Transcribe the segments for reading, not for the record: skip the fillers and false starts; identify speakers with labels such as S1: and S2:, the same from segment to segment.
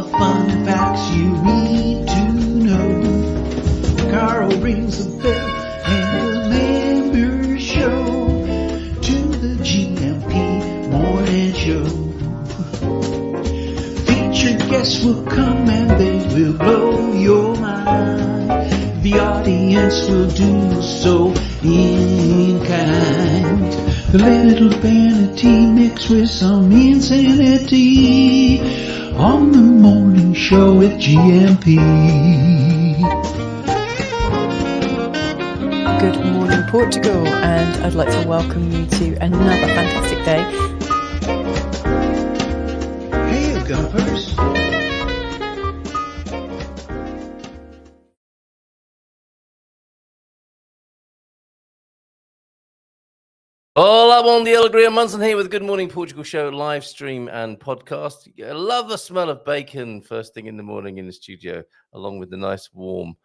S1: the fun facts you need to know. Carl rings the bell and the members show to the GMP Morning Show. Featured guests will come and they will blow your mind. The audience will do so in kind. A little vanity mixed with some insanity on the morning show with GMP.
S2: Good morning, Portugal, and I'd like to welcome you to another fantastic day.
S1: Hey, Gumpers.
S3: Hola, bom dia, alegria. Munson here with Good Morning Portugal show, live stream and podcast. I love the smell of bacon first thing in the morning in the studio, along with the nice warm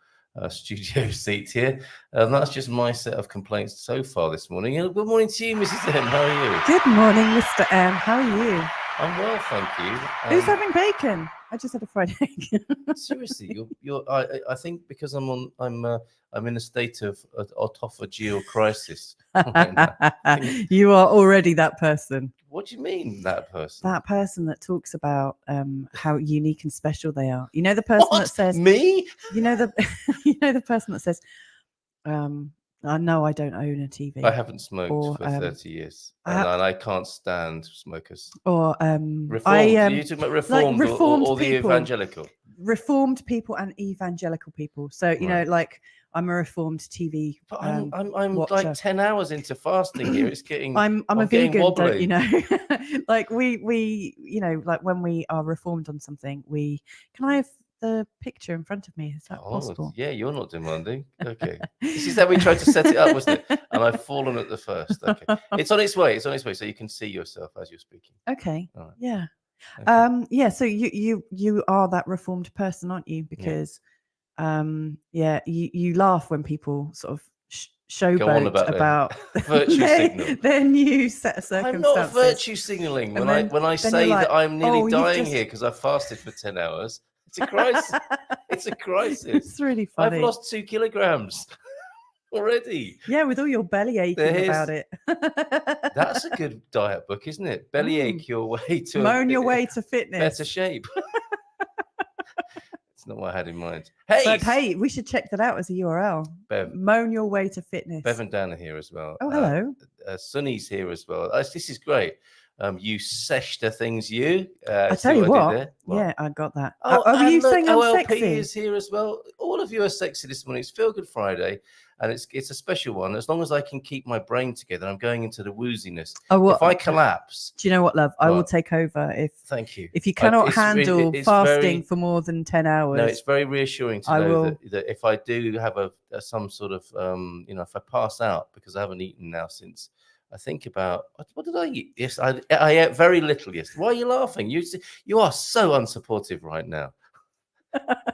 S3: studio seats here. That's just my set of complaints so far this morning. Good morning to you, Mrs. M. How are you?
S2: Good morning, Mr. M. How are you?
S3: I'm well, thank you.
S2: Who's having bacon? I just had a fried egg.
S3: Seriously, I think because I'm in a state of autophageal crisis right now.
S2: You are already that person.
S3: What do you mean, that person?
S2: That person that talks about how unique and special they are. You know the person that says
S3: me?
S2: You know the person that says, no, I don't own a TV.
S3: I haven't smoked for 30 years, and I can't stand smokers.
S2: Or
S3: reformed. Are you talking about reformed,
S2: like reformed
S3: or the
S2: people.
S3: evangelical?
S2: Reformed people and evangelical people. So you know, like I'm a reformed TV.
S3: But I'm
S2: watcher.
S3: like 10 hours into fasting here. It's getting.
S2: I'm a vegan,
S3: wobbly.
S2: don't you know? Like we you know, like when we are reformed on something, can I have the picture in front of me? Is that possible?
S3: Yeah, you're not demanding. Okay. This is how we tried to set it up, wasn't it? And I've fallen at the first. Okay. It's on its way. It's on its way. So you can see yourself as you're speaking.
S2: Okay.
S3: Right.
S2: Yeah.
S3: Okay.
S2: Yeah. So you are that reformed person, aren't you? Because you laugh when people sort of showboat about
S3: virtue signal.
S2: their new set of circumstances.
S3: I'm not virtue signaling when I say like, that I'm nearly dying here because I fasted for 10 hours. It's a crisis. It's a crisis.
S2: It's really funny.
S3: I've lost 2 kilograms already.
S2: Yeah, with all your belly aching about it.
S3: That's a good diet book, isn't it? Bellyache your way to
S2: moan your way to fitness.
S3: Better shape. It's not what I had in mind. Hey,
S2: but hey, we should check that out as a URL.
S3: Bev,
S2: moan your way to fitness.
S3: Bev and Dan are here as well.
S2: Oh, hello.
S3: Sunny's here as well. This is great. You seshta things, you.
S2: I tell you what. Yeah, I got that.
S3: Oh,
S2: you saying I'm
S3: OLP
S2: sexy?
S3: Is here as well. All of you are sexy this morning. It's Feelgood Friday, and it's a special one. As long as I can keep my brain together, I'm going into the wooziness.
S2: Oh, well,
S3: if I collapse,
S2: do you know what, love? I will take over if.
S3: Thank you.
S2: If you cannot handle fasting for more than 10 hours.
S3: No, it's very reassuring to know that if I do have some sort of if I pass out because I haven't eaten now since. I think about what did I eat? Yes, I ate very little yesterday. Why are you laughing? You are so unsupportive right now,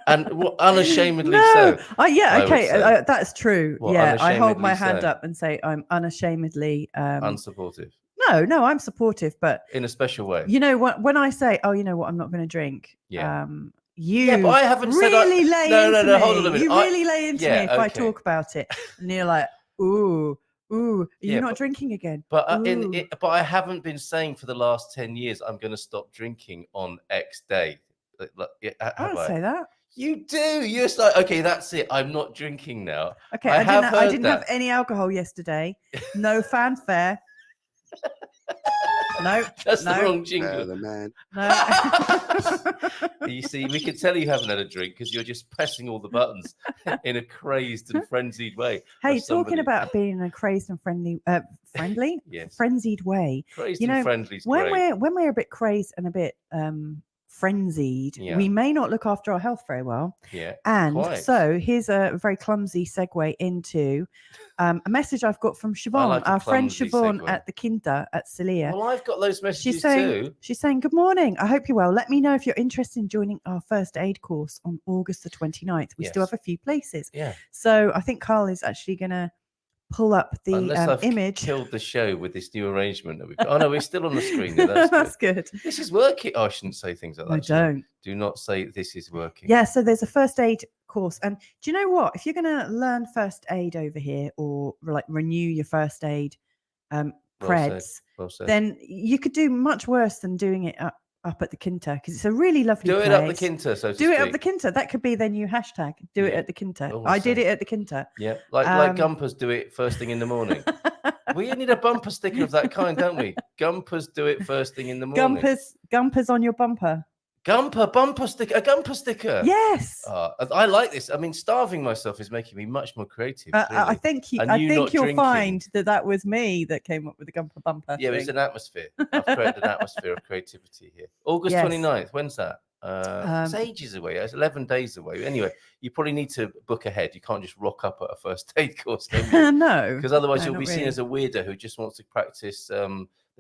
S3: and unashamedly so.
S2: Okay, that's true. I hold my hand up and say I'm unashamedly
S3: unsupportive.
S2: No, I'm supportive, but
S3: in a special way.
S2: You know what? When I say, "Oh, you know what? I'm not going to drink,"
S3: yeah.
S2: But
S3: I haven't
S2: really
S3: said
S2: no.
S3: Hold on a minute.
S2: You really lay into me if I talk about it, and you're like, "Ooh, you're not drinking again."
S3: But but I haven't been saying for the last 10 years I'm going to stop drinking on X day.
S2: I don't say that.
S3: You do. You're just like, okay, that's it. I'm not drinking now.
S2: Okay, I didn't have any alcohol yesterday. No fanfare. No,
S3: that's the wrong jingle.
S4: The man.
S3: No. You see, we can tell you haven't had a drink because you're just pressing all the buttons in a crazed and frenzied way.
S2: Hey, talking about being in a crazed and friendly,
S3: yes,
S2: frenzied way.
S3: Crazed and friendly.
S2: When we're a bit crazed and a bit frenzied, we may not look after our health very well.
S3: Yeah.
S2: And so here's a very clumsy segue into a message I've got from Siobhan, our friend Siobhan at the Kinta at Celia.
S3: Well, I've got those messages too.
S2: She's saying, "Good morning. I hope you're well. Let me know if you're interested in joining our first aid course on August the 29th. We still have a few places."
S3: Yeah.
S2: So I think Carl is actually going to pull up the
S3: Unless I've
S2: image.
S3: killed the show with this new arrangement that we've got. Oh no, we're still on the screen. There.
S2: That's good.
S3: This is working. Oh, I shouldn't say things like that.
S2: No, don't.
S3: Do not say this is working.
S2: Yeah, so there's a first aid course. And do you know what? If you're going to learn first aid over here or like renew your first aid creds,
S3: well said.
S2: then you could do much worse than doing it up at the Quinta, because it's a really lovely place.
S3: Do it up the Quinta, so to
S2: Do
S3: speak.
S2: it up the Quinta. That could be their new hashtag. Do it at the Quinta.
S3: Oh,
S2: I did it at the Quinta.
S3: Yeah, like Gumpers do it first thing in the morning. We need a bumper sticker of that kind, don't we? Gumpers do it first thing in the morning.
S2: Gumpers on your bumper.
S3: Bumper sticker, a Gumper sticker.
S2: Yes.
S3: I like this. I mean, starving myself is making me much more creative.
S2: I think you'll find that was me that came up with the Gumper bumper.
S3: Yeah, it's an atmosphere. I've created an atmosphere of creativity here. August 29th. When's that? It's ages away. It's 11 days away. Anyway, you probably need to book ahead. You can't just rock up at a first aid course.
S2: No,
S3: because otherwise you'll be seen as a weirdo who just wants to practice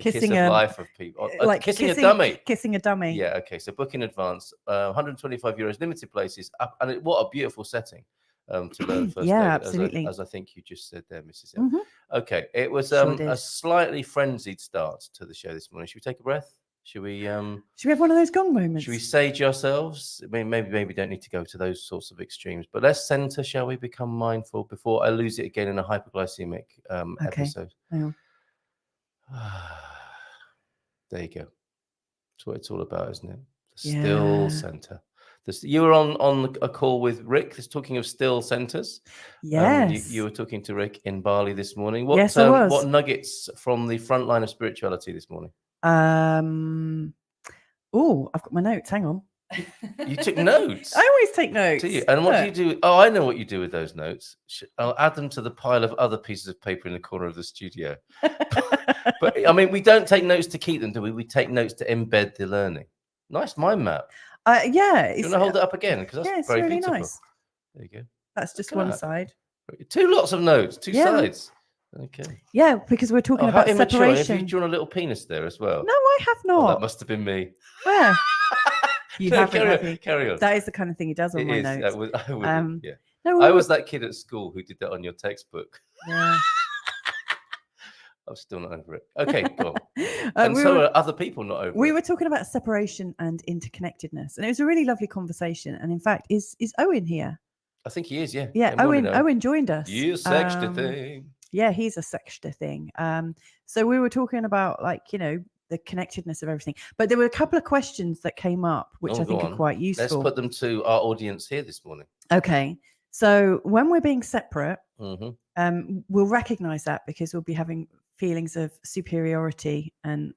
S2: kissing
S3: kiss of life of people,
S2: like
S3: kissing a dummy.
S2: Kissing a dummy.
S3: Yeah. Okay. So book in advance. €125, limited places, and what a beautiful setting to learn first aid.
S2: Absolutely.
S3: As I think you just said there, Mrs. M. Okay. It was a slightly frenzied start to the show this morning. Should we take a breath? Should we have
S2: one of those gong moments? Should
S3: we sage ourselves? I mean, maybe we don't need to go to those sorts of extremes, but let's center, shall we? Become mindful before I lose it again in a hypoglycemic episode.
S2: Yeah.
S3: There you go. That's what it's all about, isn't it? The still center. You were on a call with Rick. This talking of still centers.
S2: Yes.
S3: You were talking to Rick in Bali this morning.
S2: Yes, I was.
S3: What nuggets from the front line of spirituality this morning?
S2: I've got my notes. Hang on.
S3: You took notes?
S2: I always take notes.
S3: Do you? And what do you do? Oh, I know what you do with those notes. I'll add them to the pile of other pieces of paper in the corner of the studio. But I mean, we don't take notes to keep them, do we? We take notes to embed the learning. Nice mind map.
S2: Yeah.
S3: Do you want to hold it up again? Because that's very
S2: really
S3: beautiful.
S2: Nice.
S3: There you go.
S2: That's just one side.
S3: Two lots of notes, two sides. Okay.
S2: Yeah, because we're talking about separation.
S3: Have you drawn a little penis there as well?
S2: No, I have not.
S3: Oh, that must have been me.
S2: Where? You
S3: carry on.
S2: That is the kind of thing he does on my notes.
S3: I was that kid at school who did that on your textbook.
S2: Yeah.
S3: I'm still not over it. Okay, go on. And so are other people not over it.
S2: We were talking about separation and interconnectedness, and it was a really lovely conversation. And in fact, is Owen here?
S3: I think he is, yeah.
S2: Yeah, Owen joined us.
S3: You sexed a thing.
S2: Yeah, he's a sexta thing. So we were talking about, like, the connectedness of everything. But there were a couple of questions that came up, which I think are quite useful.
S3: Let's put them to our audience here this morning.
S2: Okay. So when we're being separate, we'll recognize that because we'll be having feelings of superiority. And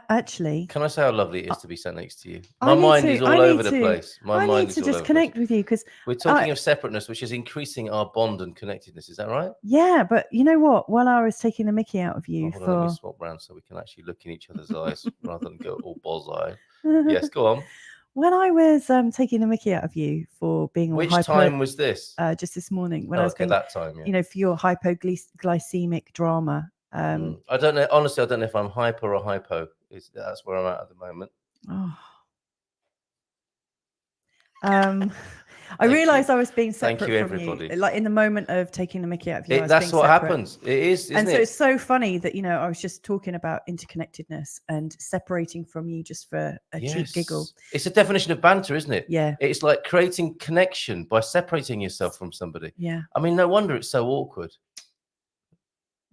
S2: actually,
S3: can I say how lovely it is to be sat next to you? My mind is all over the place.
S2: I need to just connect with you because
S3: we're talking of separateness, which is increasing our bond and connectedness. Is that right?
S2: Yeah, but you know what? While I was taking the mickey out of you
S3: let me swap round so we can actually look in each other's eyes rather than go all bullseye. Yes, go on.
S2: When I was taking the mickey out of you for being
S3: which time was this?
S2: Just this morning when I was being,
S3: that time, yeah.
S2: For your hypoglycemic drama.
S3: I don't know. Honestly, I don't know if I'm hyper or hypo. That's where I'm at the moment.
S2: I realised I was being separate
S3: from
S2: everybody. You. Like in the moment of taking the mickey out of you.
S3: That's what happens. It is, isn't
S2: it? So it's so funny that, I was just talking about interconnectedness and separating from you just for a cheap giggle.
S3: It's a definition of banter, isn't it?
S2: Yeah.
S3: It's like creating connection by separating yourself from somebody.
S2: Yeah.
S3: I mean, no wonder it's so awkward.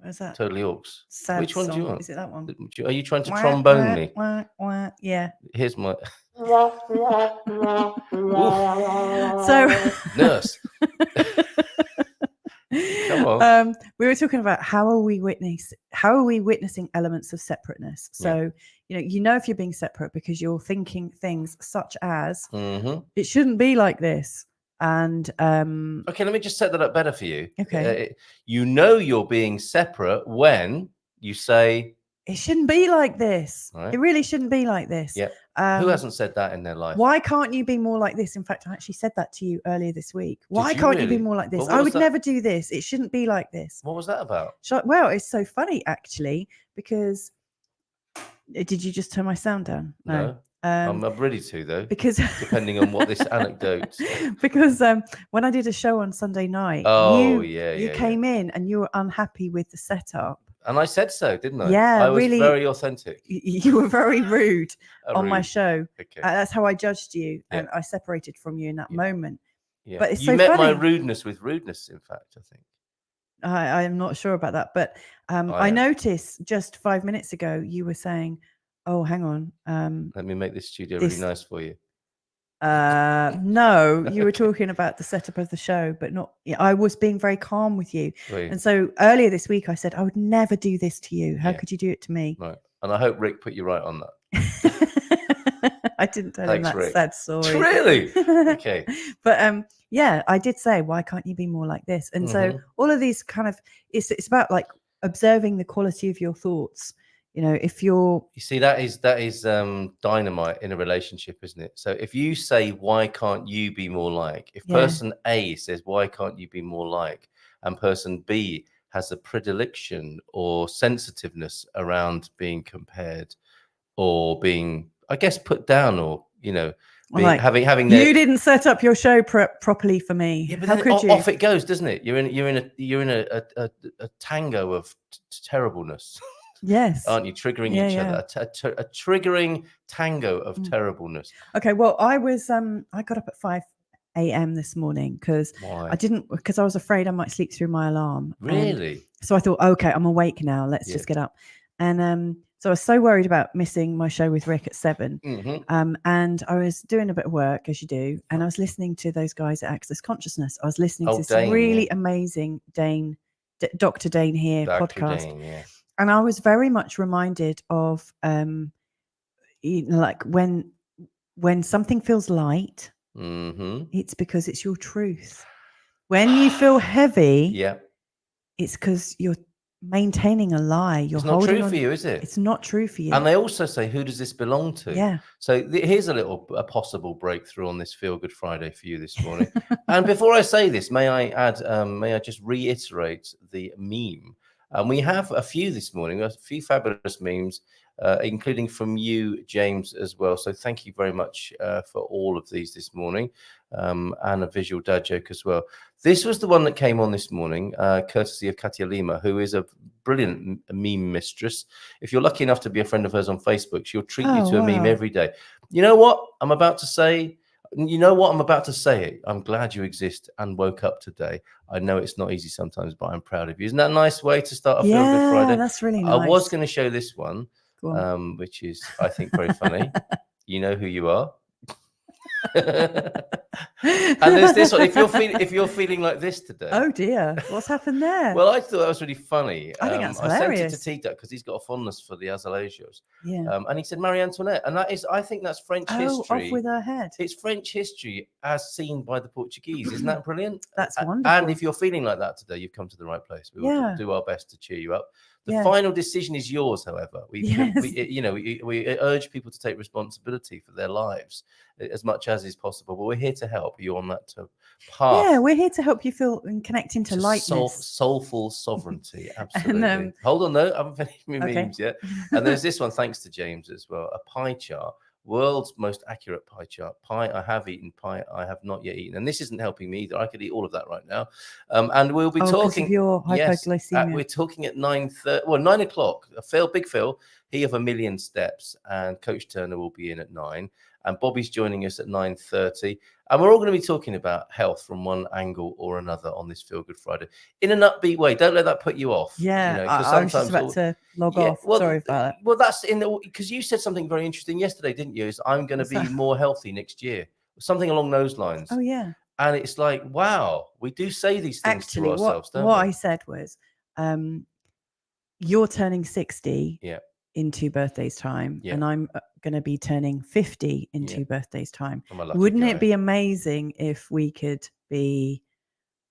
S2: Where's that?
S3: Totally Orcs.
S2: Sad
S3: Which one
S2: song.
S3: do you want?
S2: Is it that one?
S3: Are you trying to trombone me?
S2: Yeah.
S3: Here's my...
S2: So...
S3: Nurse. Come on.
S2: We were talking about how are we witnessing elements of separateness. So, if you're being separate because you're thinking things such as, it shouldn't be like this. And
S3: okay, let me just set that up better for you.
S2: Okay.
S3: You're being separate when you say
S2: it shouldn't be like this.
S3: Right.
S2: It really shouldn't be like this.
S3: Yeah. Who hasn't said that in their life?
S2: Why can't you be more like this? In fact, I actually said that to you earlier this week. Why can't you be more like this? I would never do this. It shouldn't be like this.
S3: What was that about?
S2: Well, it's so funny actually because did you just turn my sound down?
S3: No. I'm ready to, though,
S2: because
S3: depending on what this anecdote.
S2: Because when I did a show on Sunday night, you came in and you were unhappy with the setup.
S3: And I said so, didn't I?
S2: Yeah,
S3: I was
S2: really,
S3: very authentic.
S2: You were very rude on my
S3: Rude.
S2: show.
S3: Okay.
S2: That's how I judged you, and I separated from you in that moment.
S3: Yeah.
S2: But it's
S3: you
S2: so
S3: met
S2: funny.
S3: my rudeness with rudeness, in fact, I think.
S2: I'm not sure about that, but I noticed just 5 minutes ago you were saying, "Oh, hang on,
S3: let me make this studio really nice for you."
S2: No, you were talking about the setup of the show, but not. I was being very calm with you, and so earlier this week I said I would never do this to you. How could you do it to me?
S3: Right, and I hope Rick put you right on that.
S2: I didn't tell him that
S3: Rick.
S2: sad story.
S3: Really? Okay.
S2: But yeah, I did say, why can't you be more like this? And so all of these kind of, it's about like observing the quality of your thoughts. You know, if you
S3: see, that is dynamite in a relationship, isn't it? So if you say, why can't you be more like, if person A says, why can't you be more like, and person B has a predilection or sensitiveness around being compared or being, I guess, put down, or, you know, being,
S2: like,
S3: having
S2: you didn't set up your show properly for me.
S3: Yeah, but
S2: how could you?
S3: Off it goes, doesn't it? You're in a tango of terribleness.
S2: Yes,
S3: aren't you? Triggering each other, a triggering tango of terribleness.
S2: Okay, well, I got up at 5 a.m. this morning because I was afraid I might sleep through my alarm.
S3: Really?
S2: So I thought, okay, I'm awake now. Let's just get up. And so I was so worried about missing my show with Rick at 7. And I was doing a bit of work, as you do, and I was listening to those guys at Access Consciousness. I was listening to this really amazing Dr. Dane Here podcast.
S3: Dane,
S2: and I was very much reminded of like when something feels light, it's because it's your truth. When you feel heavy, it's because you're maintaining a lie.
S3: It's not true for you, is it?
S2: It's not true for you.
S3: And they also say, who does this belong to?
S2: Yeah.
S3: So here's a possible breakthrough on this Feel Good Friday for you this morning. And before I say this, may I just reiterate the meme? And we have a few this morning, a few fabulous memes, including from you, James, as well. So thank you very much for all of these this morning, and a visual dad joke as well. This was the one that came on this morning, courtesy of Katia Lima, who is a brilliant meme mistress. If you're lucky enough to be a friend of hers on Facebook, she'll treat you to a meme every day. You know what I'm about to say? You know what I'm about to say it. I'm glad you exist and woke up today. I know it's not easy sometimes, but I'm proud of you. Isn't that a nice way to start a Feel Good Friday?
S2: That's really nice.
S3: I was going to show this one, which is, I think, very funny. You know who you are. And there's this one. If you're feeling like this today.
S2: Oh dear, what's happened there?
S3: Well, I thought that was really funny.
S2: I think that's hilarious.
S3: I sent it to Tita because he's got a fondness for the azalejos.
S2: Yeah.
S3: And he said Marie Antoinette, and I think that's French history.
S2: Off with her head.
S3: It's French history as seen by the Portuguese. Isn't that brilliant?
S2: That's wonderful.
S3: And if you're feeling like that today, you've come to the right place. We will do our best to cheer you up. The final decision is yours, however. We urge people to take responsibility for their lives as much as is possible. But we're here to help you on that path.
S2: Yeah, we're here to help you feel and connect into lightness.
S3: Soulful sovereignty, absolutely. And, hold on, though. I haven't finished my memes yet. And there's this one, thanks to James as well, a pie chart. World's most accurate pie chart. Pie I have eaten, pie I have not yet eaten. And this isn't helping me either. I could eat all of that right now. And we'll be talking.
S2: Of your hypoglycemia.
S3: We're talking at 9 o'clock. Big Phil, he of 1,000,000 steps, and Coach Turner will be in at 9. And Bobby's joining us at 9:30. And we're all going to be talking about health from one angle or another on this Feel Good Friday in an upbeat way. Don't let that put you off.
S2: Yeah, I was just about to log off. Well, sorry about that.
S3: Well, that's because you said something very interesting yesterday, didn't you? Is I'm going to be more healthy next year. Something along those lines.
S2: Oh, yeah.
S3: And it's like, wow, we do say these things to ourselves, don't we?
S2: What I said was, you're turning 60 in 2 birthdays' time, and I'm going to be turning 50 in 2 birthdays' time. Wouldn't it be amazing if we could be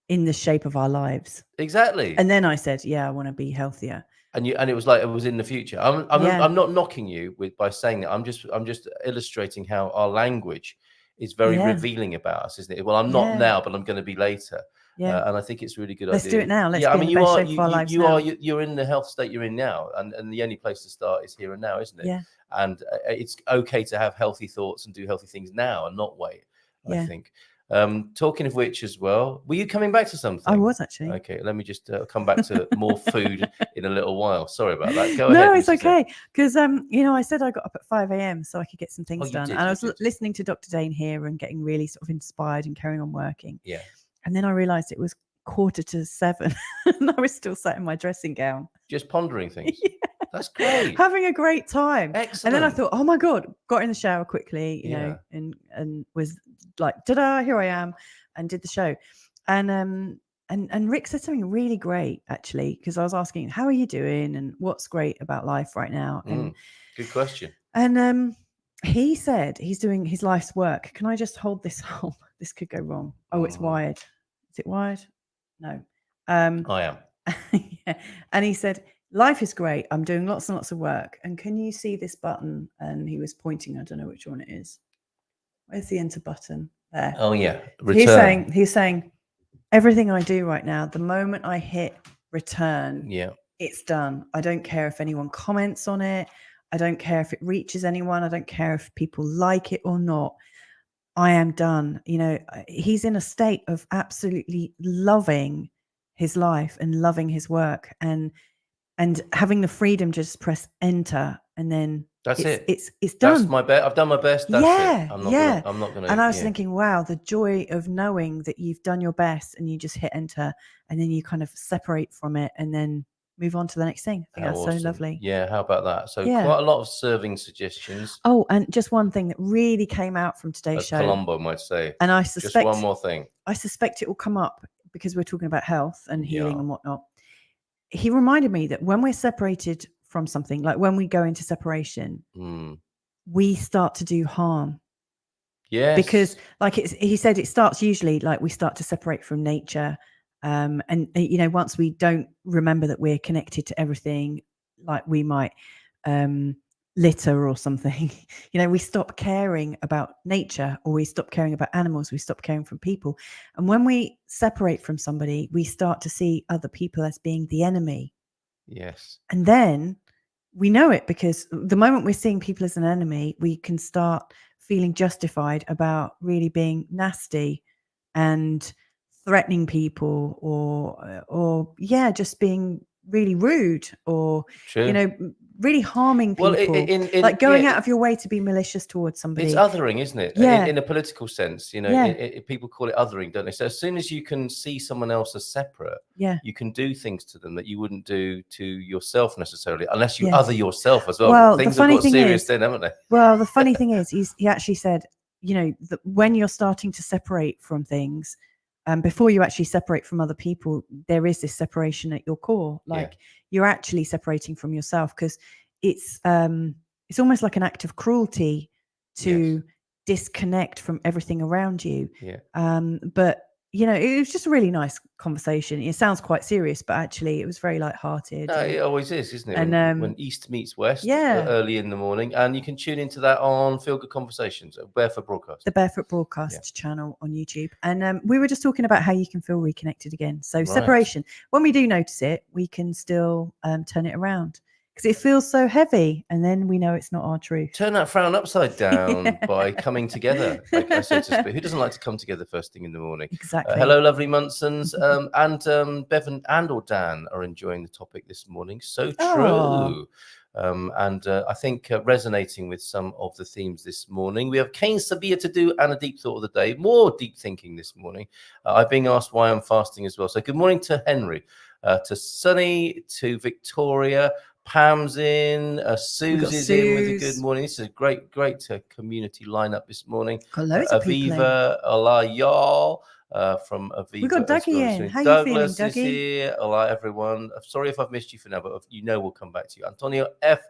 S2: in the shape of our lives?
S3: Exactly.
S2: And then I said, I want to be healthier.
S3: And it was like it was in the future. I'm not knocking you by saying that. I'm just illustrating how our language is very revealing about us, isn't it? Well, I'm not now, but I'm going to be later.
S2: Yeah.
S3: And I think it's really good
S2: Let's
S3: idea.
S2: do it now. Let's
S3: yeah,
S2: be
S3: I mean,
S2: in the best shape of our lives now.
S3: you're in the health state you're in now, and the only place to start is here and now, isn't it?
S2: Yeah.
S3: And it's okay to have healthy thoughts and do healthy things now and not wait.
S2: Yeah.
S3: I think. Talking of which, as well, were you coming back to something?
S2: I was actually.
S3: Okay, let me just come back to more food in a little while. Sorry about that. Go
S2: No,
S3: ahead.
S2: it's okay. Because I said I got up at 5 a.m. so I could get some things done.
S3: Did,
S2: and I was listening to Dr. Dane here and getting really sort of inspired and carrying on working.
S3: Yeah.
S2: And then I realized it was 6:45 and I was still sat in my dressing gown.
S3: Just pondering things.
S2: Yeah.
S3: That's great.
S2: Having a great time.
S3: Excellent.
S2: And then I thought, oh my God, got in the shower quickly, you know, and was like, ta-da, here I am, and did the show. And Rick said something really great, actually, because I was asking, how are you doing? And what's great about life right now? And
S3: good question.
S2: And he said he's doing his life's work. Can I just hold this up? This could go wrong. Oh, it's wired. Is it wired? No.
S3: I am.
S2: Yeah. And he said, life is great. I'm doing lots and lots of work. And can you see this button? And he was pointing. I don't know which one it is. Where's the enter button? There.
S3: Oh, yeah. Return.
S2: He's saying everything I do right now, the moment I hit return, it's done. I don't care if anyone comments on it. I don't care if it reaches anyone. I don't care if people like it or not. I am done. You know, he's in a state of absolutely loving his life and loving his work and having the freedom to just press enter and then
S3: that's it.
S2: It's done.
S3: That's my best. I've done my best. That's it. I'm not gonna.
S2: And I was thinking, wow, the joy of knowing that you've done your best and you just hit enter and then you kind of separate from it and then move on to the next thing. I think that's so lovely.
S3: Yeah, how about that? So quite a lot of serving suggestions.
S2: Oh, and just one thing that really came out from today's show.
S3: Colombo might say.
S2: And I suspect
S3: just one more thing.
S2: I suspect it will come up because we're talking about health and healing and whatnot. He reminded me that when we're separated from something, like when we go into separation, we start to do harm.
S3: Yes.
S2: Because he said it starts usually like we start to separate from nature. And you know, once we don't remember that we're connected to everything, like we might litter or something, you know, we stop caring about nature or we stop caring about animals, we stop caring from people. And when we separate from somebody, we start to see other people as being the enemy.
S3: Yes.
S2: And then we know it because the moment we're seeing people as an enemy, we can start feeling justified about really being nasty and threatening people or just being really rude or you know, really harming people. Well, like going out of your way to be malicious towards somebody.
S3: It's othering, isn't it?
S2: Yeah.
S3: In a political sense, you know, people call it othering, don't they? So as soon as you can see someone else as separate, you can do things to them that you wouldn't do to yourself necessarily, unless you other yourself as well.
S2: Well,
S3: things
S2: the funny
S3: have got
S2: thing
S3: serious
S2: is,
S3: then, haven't they?
S2: Well, the funny thing is, he actually said, you know, that when you're starting to separate from things, before you actually separate from other people, there is this separation at your core. Like you're actually separating from yourself because it's almost like an act of cruelty to disconnect from everything around you. But you know, it was just a really nice conversation. It sounds quite serious, but actually it was very lighthearted.
S3: No, it always is, isn't it?
S2: And
S3: when East meets West early in the morning. And you can tune into that on Feelgood Conversations, Barefoot Broadcast. The
S2: Barefoot Broadcast channel on YouTube. And we were just talking about how you can feel reconnected again. So separation, when we do notice it, we can still turn it around. Because it feels so heavy, and then we know it's not our truth.
S3: Turn that frown upside down by coming together, like I so to speak. Who doesn't like to come together first thing in the morning?
S2: Exactly.
S3: Hello, lovely Munsons. And Bevan and or Dan are enjoying the topic this morning. So true. I think resonating with some of the themes this morning. We have Kane Sabia to do and a deep thought of the day. More deep thinking this morning. I've been asked why I'm fasting as well. So good morning to Henry, to Sunny, to Victoria. Pam's in, Susie's in with a good morning. This is a great community lineup this morning. Aviva, Allah y'all from Aviva.
S2: We've got Dougie in. How
S3: Douglas
S2: you feeling, Dougie?
S3: is here. Allah everyone. Sorry if I've missed you for now, but you know we'll come back to you. Antonio F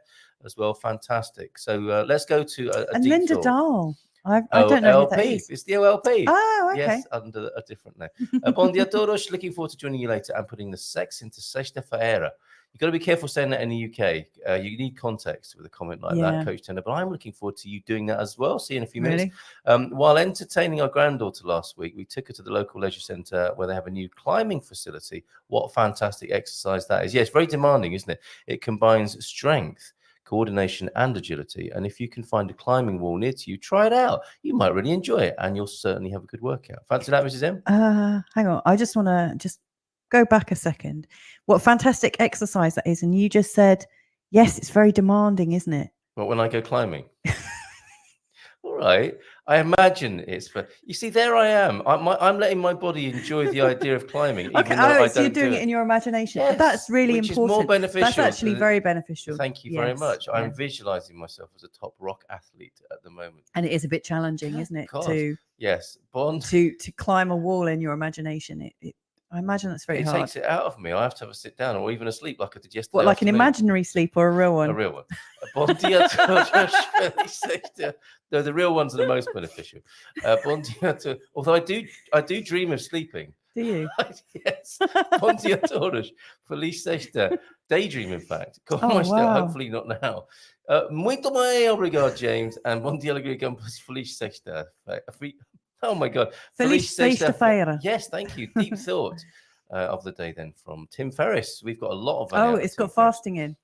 S3: as well, fantastic. So let's go to a
S2: and
S3: deep
S2: Linda
S3: thought.
S2: Dahl. I don't know who that is.
S3: It's the OLP.
S2: Oh, okay.
S3: Yes, under a different name. Bon dia todos. Looking forward to joining you later and putting the sex into sexta-feira. You've got to be careful saying that in the UK. You need context with a comment like that, Coach Tender. But I'm looking forward to you doing that as well. See you in a few minutes. While entertaining our granddaughter last week, we took her to the local leisure centre where they have a new climbing facility. What a fantastic exercise that is. Yeah, it's very demanding, isn't it? It combines strength, coordination and agility. And if you can find a climbing wall near to you, try it out. You might really enjoy it and you'll certainly have a good workout. Fancy that, Mrs. M?
S2: Hang on. I just want to go back a second. What a fantastic exercise that is. And you just said, yes, it's very demanding, isn't it?
S3: But when I go climbing. All right. I imagine it's for, you see, there I am. I'm letting my body enjoy the idea of climbing.
S2: Okay.
S3: Even though
S2: So you're doing it in your imagination. Yes, but that's really
S3: which
S2: important.
S3: Is more beneficial.
S2: That's actually very beneficial.
S3: Thank you very much. I'm visualizing myself as a top rock athlete at the moment.
S2: And it is a bit challenging, isn't it? To climb a wall in your imagination. I imagine that's very hard.
S3: It takes it out of me. I have to have a sit down or even a sleep like I did yesterday.
S2: What, like an imaginary sleep or a real one?
S3: A real one. No, the real ones are the most beneficial. Although I do dream of sleeping.
S2: Do you?
S3: Yes. Bom dia a todos. Feliz sexta. Daydream, in fact. Hopefully not now. Muito bem, obrigado, James. And bom dia, alegria, feliz sexta. Oh my God.
S2: Feliz sexta-feira.
S3: Yes, thank you. Deep thought of the day then from Tim Ferriss. We've got a lot of
S2: it's got fasting in.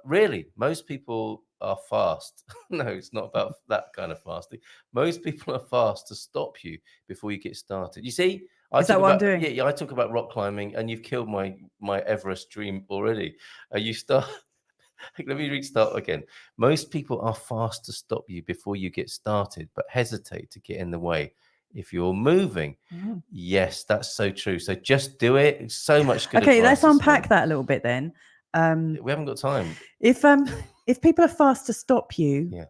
S3: Really? Most people are fast. No, it's not about that kind of fasting. Most people are fast to stop you before you get started. You see?
S2: Is that what I'm doing?
S3: Yeah, I talk about rock climbing and you've killed my Everest dream already. You start... Let me restart again. Most people are fast to stop you before you get started, but hesitate to get in the way. If you're moving, yes, that's so true. So just do it. It's so much good.
S2: Okay, let's unpack that a little bit then.
S3: We haven't got time.
S2: If people are fast to stop you,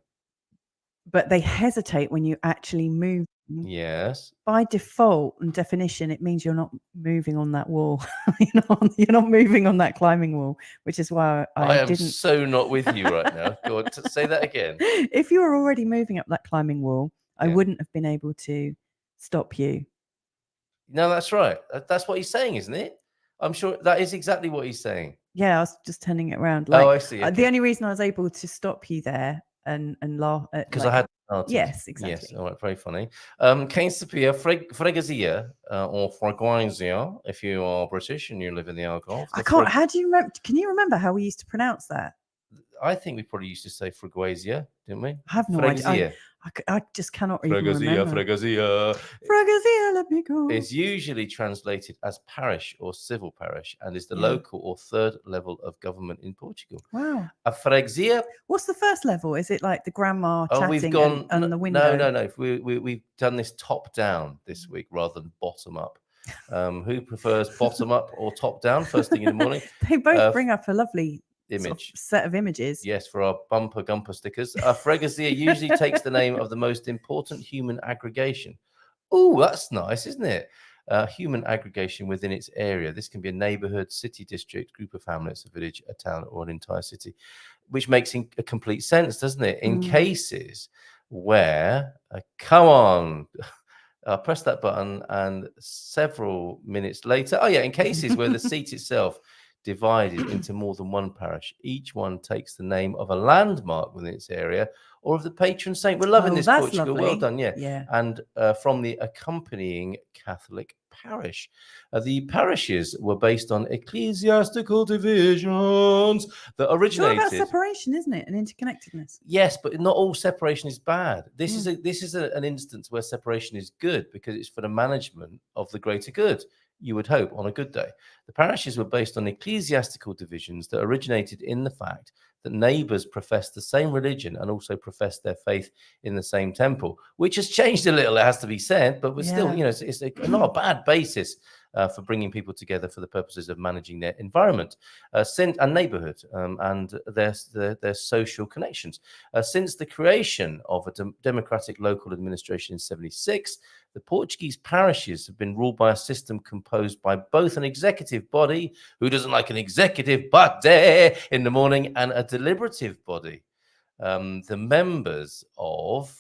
S2: but they hesitate when you actually move,
S3: yes,
S2: by default and definition, it means you're not moving on that wall. You're not moving on that climbing wall, which is why I
S3: am so not with you right now. Go on, say that again.
S2: If you were already moving up that climbing wall, I wouldn't have been able to stop you.
S3: No, that's right. That's what he's saying, isn't it? I'm sure that is exactly what he's saying.
S2: Yeah, I was just turning it around.
S3: I see. Okay.
S2: The only reason I was able to stop you there and laugh
S3: because I had started.
S2: Yes, exactly.
S3: Yes, all right, very funny. Quem sapia freguesia or freguesia if you are British and you live in the Algarve.
S2: I can't. How do you remember? Can you remember how we used to pronounce that?
S3: I think we probably used to say freguesia, didn't we?
S2: I have no idea. I just cannot even remember.
S3: Freguesia.
S2: Freguesia, let me go.
S3: It's usually translated as parish or civil parish and is the local or third level of government in Portugal.
S2: Wow.
S3: A freguesia.
S2: What's the first level? Is it like the grandma chatting we've gone, and the window?
S3: No. We've done this top down this week rather than bottom up. Who prefers bottom up or top down first thing in the morning?
S2: They both bring up a lovely
S3: image
S2: set of images.
S3: Yes, for our bumper stickers. A freguesia usually takes the name of the most important human aggregation. Oh, that's nice, isn't it? Human aggregation within its area. This can be a neighborhood, city district, group of hamlets, a village, a town, or an entire city, which makes a complete sense, doesn't it? In cases where, come on, press that button, and several minutes later, in cases where the seat itself divided into more than one parish. Each one takes the name of a landmark within its area or of the patron saint. We're loving this, Portugal.
S2: Lovely.
S3: Well done, yeah. And from the accompanying Catholic parish. The parishes were based on ecclesiastical divisions that originated.
S2: It's all about separation, isn't it? And interconnectedness.
S3: Yes, but not all separation is bad. This is an instance where separation is good because it's for the management of the greater good. You would hope on a good day. The parishes were based on ecclesiastical divisions that originated in the fact that neighbors professed the same religion and also professed their faith in the same temple, which has changed a little, it has to be said, but we're still, it's not a bad basis for bringing people together for the purposes of managing their environment and neighborhood and their social connections. Since the creation of a democratic local administration in 1976, the Portuguese parishes have been ruled by a system composed by both an executive body, who doesn't like an executive body in the morning, and a deliberative body. The members of,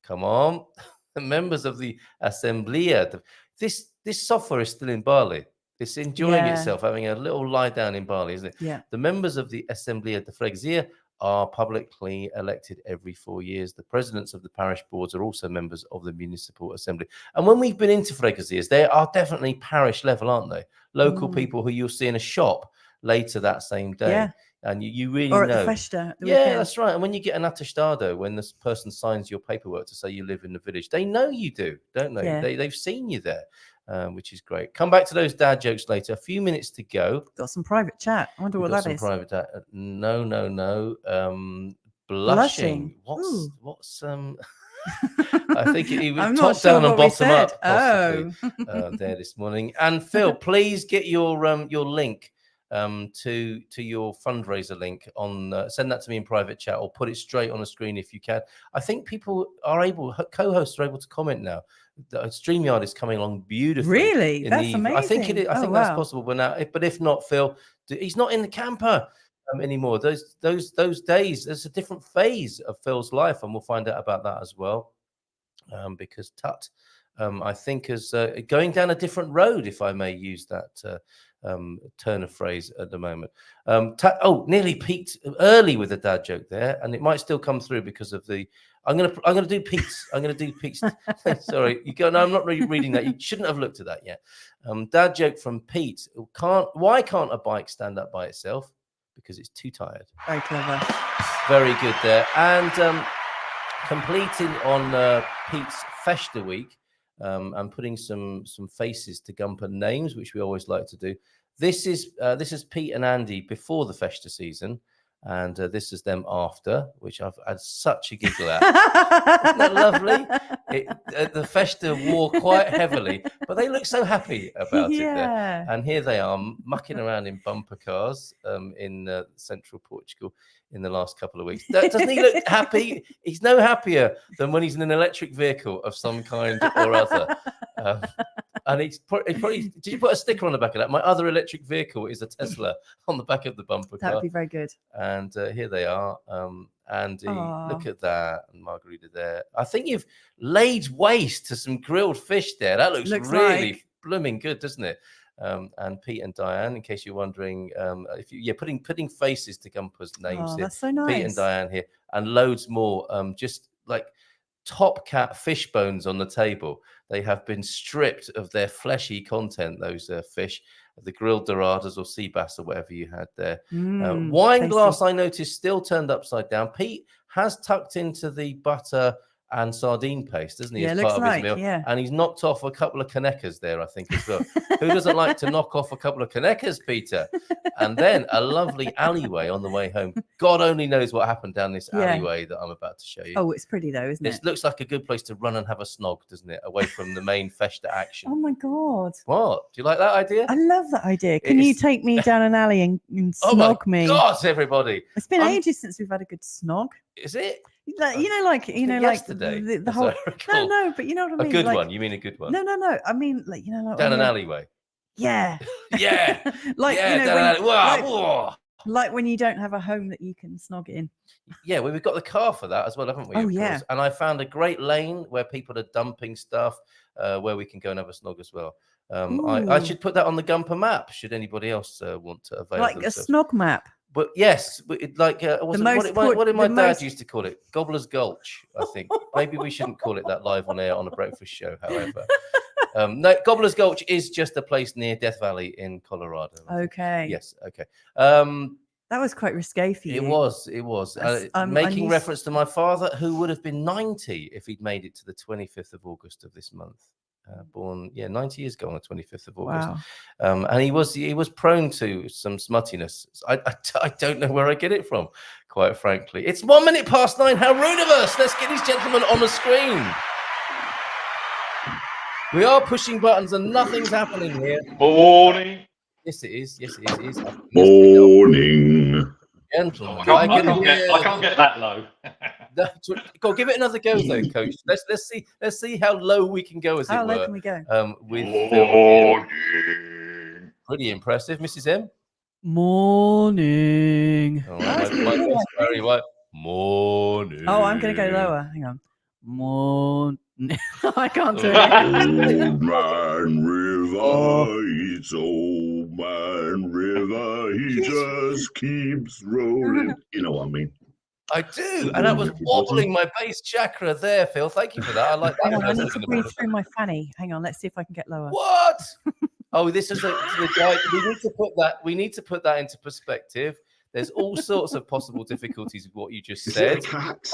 S3: the members of the Assembleia. This software is still in Bali. It's enjoying
S2: Yeah.
S3: itself, having a little lie down in Bali, isn't it?
S2: Yeah.
S3: The members of the Assembleia de Freguesia are publicly elected every 4 years. The presidents of the parish boards are also members of the municipal assembly. And when we've been into freguesias, they are definitely parish level, aren't they? Local people who you'll see in a shop later that same day.
S2: Yeah.
S3: And you really
S2: Or at
S3: know.
S2: the festa. The
S3: Yeah,
S2: weekend.
S3: that's right. And when you get an attestado, when this person signs your paperwork to say you live in the village, they know you do, don't they?
S2: Yeah.
S3: They've seen you there, which is great. Come back to those dad jokes later. A few minutes to go.
S2: Got some private chat. I wonder what that is.
S3: Private dad. No.
S2: Blushing.
S3: What's I think it was
S2: I'm
S3: top
S2: not sure
S3: down and
S2: what we
S3: bottom
S2: said.
S3: up, possibly, there this morning. And Phil, please get your link to your fundraiser link on. Send that to me in private chat, or put it straight on the screen if you can. I think people are able. Co-hosts are able to comment now. The StreamYard is coming along beautifully.
S2: Really? That's amazing.
S3: I think it is. I think that's possible. But now, but if not, Phil, he's not in the camper anymore. Those days, there's a different phase of Phil's life, and we'll find out about that as well. Because Tut, I think, is going down a different road, if I may use that turn of phrase at the moment. Nearly peaked early with a dad joke there, and it might still come through because of the. I'm gonna do Pete's. I'm gonna do Pete's. Sorry, you go. No, I'm not reading that. You shouldn't have looked at that yet. Dad joke from Pete. Why can't a bike stand up by itself? Because it's too tired.
S2: Very clever.
S3: Very good there. And completing on Pete's Festa week, and putting some faces to Gumper names, which we always like to do. This is Pete and Andy before the Festa season, and this is them after, which I've had such a giggle at. Isn't that lovely? The Festa wore quite heavily, but they look so happy about it there. And here they are mucking around in bumper cars in central Portugal in the last couple of weeks. Doesn't he look happy? He's no happier than when he's in an electric vehicle of some kind or other. And it's probably, did you put a sticker on the back of that? My other electric vehicle is a Tesla on the back of the bumper car.
S2: That would be very good.
S3: And here they are. Andy, look at that. And Margarita there. I think you've laid waste to some grilled fish there. That looks really blooming good, doesn't it? And Pete and Diane, in case you're wondering, putting faces to Gumper's names here.
S2: That's so nice.
S3: Pete and Diane here, and loads more. Just like top cat fish bones on the table. They have been stripped of their fleshy content, those fish, the grilled doradas or sea bass or whatever you had there. Wine glass, I noticed, still turned upside down. Pete has tucked into the butter and sardine paste, doesn't he?
S2: Yeah,
S3: as
S2: looks
S3: part of his meal.
S2: Yeah.
S3: And he's knocked off a couple of Kanekkas there, I think, as well. Who doesn't like to knock off a couple of Kanekkas, Peter? And then a lovely alleyway on the way home. God only knows what happened down this alleyway that I'm about to show you.
S2: Oh, it's pretty though, isn't it?
S3: This looks like a good place to run and have a snog, doesn't it? Away from the main Festa action.
S2: Oh my God.
S3: What? Do you like that idea?
S2: I love that idea. Can you take me down an alley and snog me?
S3: Oh my God, everybody.
S2: It's been ages since we've had a good snog.
S3: Is it?
S2: Like
S3: yesterday,
S2: the whole. No, but you know what I mean.
S3: A good one. You mean a good one?
S2: No. I mean, like
S3: down an alleyway.
S2: Yeah.
S3: Yeah.
S2: Like when you don't have a home that you can snog in.
S3: Yeah, well, we've got the car for that as well, haven't we?
S2: Oh, yeah.
S3: Course. And I found a great lane where people are dumping stuff, where we can go and have a snog as well. I should put that on the Gumper map. Should anybody else want to avail themselves?
S2: A snog map.
S3: But yes, what did my dad used to call it? Gobbler's Gulch, I think. Maybe we shouldn't call it that live on air on a breakfast show, however. No, Gobbler's Gulch is just a place near Death Valley in Colorado.
S2: Okay.
S3: Yes, okay.
S2: That was quite risque for you.
S3: It was. Making reference to my father, who would have been 90 if he'd made it to the 25th of August of this month. Born 90 years ago on the 25th of August.
S2: Wow.
S3: And he was prone to some smuttiness. I don't know where I get it from, quite frankly. It's 1 minute past 9. How rude of us. Let's get these gentlemen on the screen. We are pushing buttons and nothing's happening here.
S4: Morning.
S3: Yes, it is. Yes, it is.
S4: Morning.
S3: Gentlemen,
S4: I can't get that low.
S3: Go give it another go, though, Coach. Let's see how low we can go, as it were.
S2: How low can we go?
S3: With
S4: Morning.
S3: Pretty impressive, Mrs. M.
S2: Morning.
S3: Oh, my very white. Morning.
S2: Oh, I'm going to go lower. Hang on. I can't do it.
S4: Old man river, it's old man river, he just keeps rolling. You know what I mean?
S3: I do, and that was wobbling my base chakra there, Phil. Thank you for that. I like that.
S2: Hang on, I
S3: first
S2: need
S3: thing
S2: to
S3: in the
S2: breathe
S3: morning.
S2: through my fanny. Hang on, let's see if I can get lower.
S3: What? Oh, this is the guy. We need to put that into perspective. There's all sorts of possible difficulties with what you just
S4: Is
S3: said.
S4: it a cat?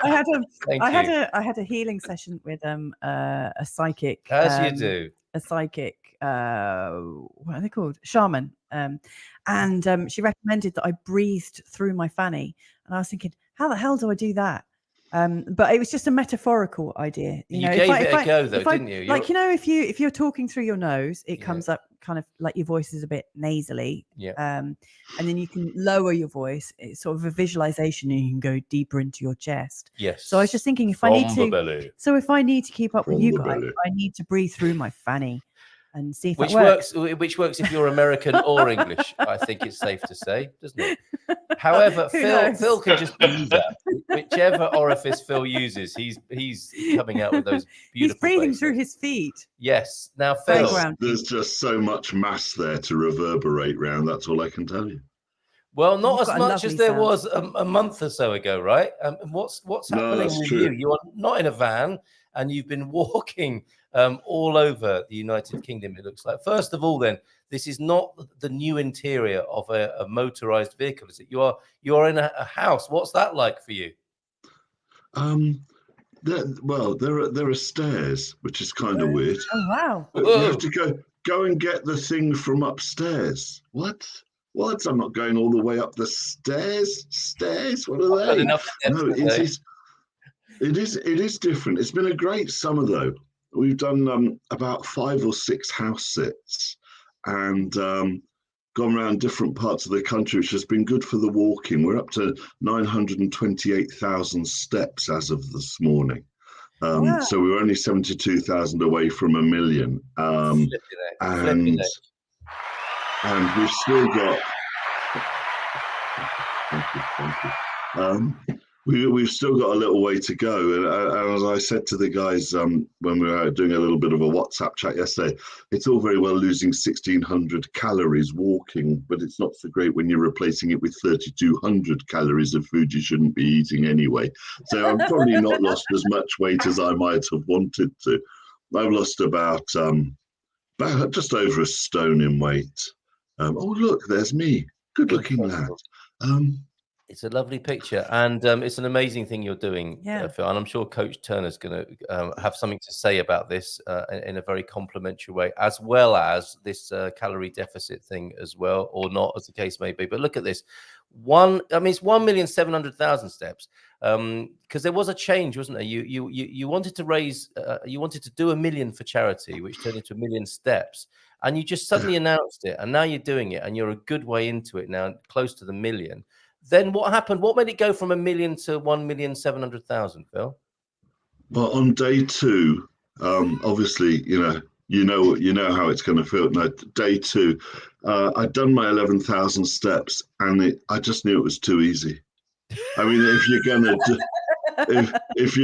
S2: I had a healing session with a psychic.
S3: As you do.
S2: A psychic. What are they called? Shaman. And she recommended that I breathed through my fanny, and I was thinking, how the hell do I do that? But it was just a metaphorical idea.
S3: You gave it a go, though, didn't you?
S2: Like, if you're talking through your nose, it comes up kind of like your voice is a bit nasally.
S3: Yeah.
S2: And then you can lower your voice. It's sort of a visualization, and you can go deeper into your chest.
S3: Yes.
S2: So I was just thinking, if I need to keep up with you guys, I need to breathe through my fanny and see if
S3: which
S2: that works.
S3: Which works if you're American or English. I think it's safe to say, doesn't it? However, Phil can just use that. Whichever orifice Phil uses, he's coming out with those beautiful.
S2: He's breathing
S3: bases.
S2: through his feet.
S3: Yes. Now, Phil,
S4: there's just so much mass there to reverberate round. That's all I can tell you.
S3: Well, not
S2: You've
S3: as
S2: got a
S3: much as
S2: lovely
S3: there
S2: sound.
S3: was a month or so ago, right? What's happening
S4: that's
S3: with
S4: true.
S3: you? You are not in a van, and you've been walking all over the United Kingdom, it looks like. First of all, then, this is not the new interior of a motorized vehicle, is it? You are in a house. What's that like for you?
S4: There are stairs, which is kind of weird.
S2: Oh wow!
S4: You have to go and get the thing from upstairs. What? I'm not going all the way up the stairs. Stairs? What are they? No, it is different. It's been a great summer though. We've done about 5 or 6 house sits and gone around different parts of the country, which has been good for the walking. We're up to 928,000 steps as of this morning.
S2: Wow.
S4: So we were only 72,000 away from 1 million. And we've still got. Thank you. We've still got a little way to go, and as I said to the guys when we were doing a little bit of a WhatsApp chat yesterday, it's all very well losing 1,600 calories walking, but it's not so great when you're replacing it with 3,200 calories of food you shouldn't be eating anyway. So I've probably not lost as much weight as I might have wanted to. I've lost about just over 1 stone in weight. Oh look, there's me, good-looking lad.
S3: It's a lovely picture, and it's an amazing thing you're doing, Phil. And I'm sure Coach Turner's going to have something to say about this in a very complimentary way, as well as this calorie deficit thing as well, or not, as the case may be. But look at this. It's 1,700,000 steps, because there was a change, wasn't there? You wanted to raise, you wanted to do 1 million for charity, which turned into 1 million steps, and you just suddenly announced it, and now you're doing it, and you're a good way into it now, close to the 1 million. Then what happened? What made it go from 1 million to 1,700,000, Phil?
S4: Well, on day 2, obviously, you know how it's going to feel. No, day 2, I'd done my 11,000 steps, and I just knew it was too easy. I mean, if you're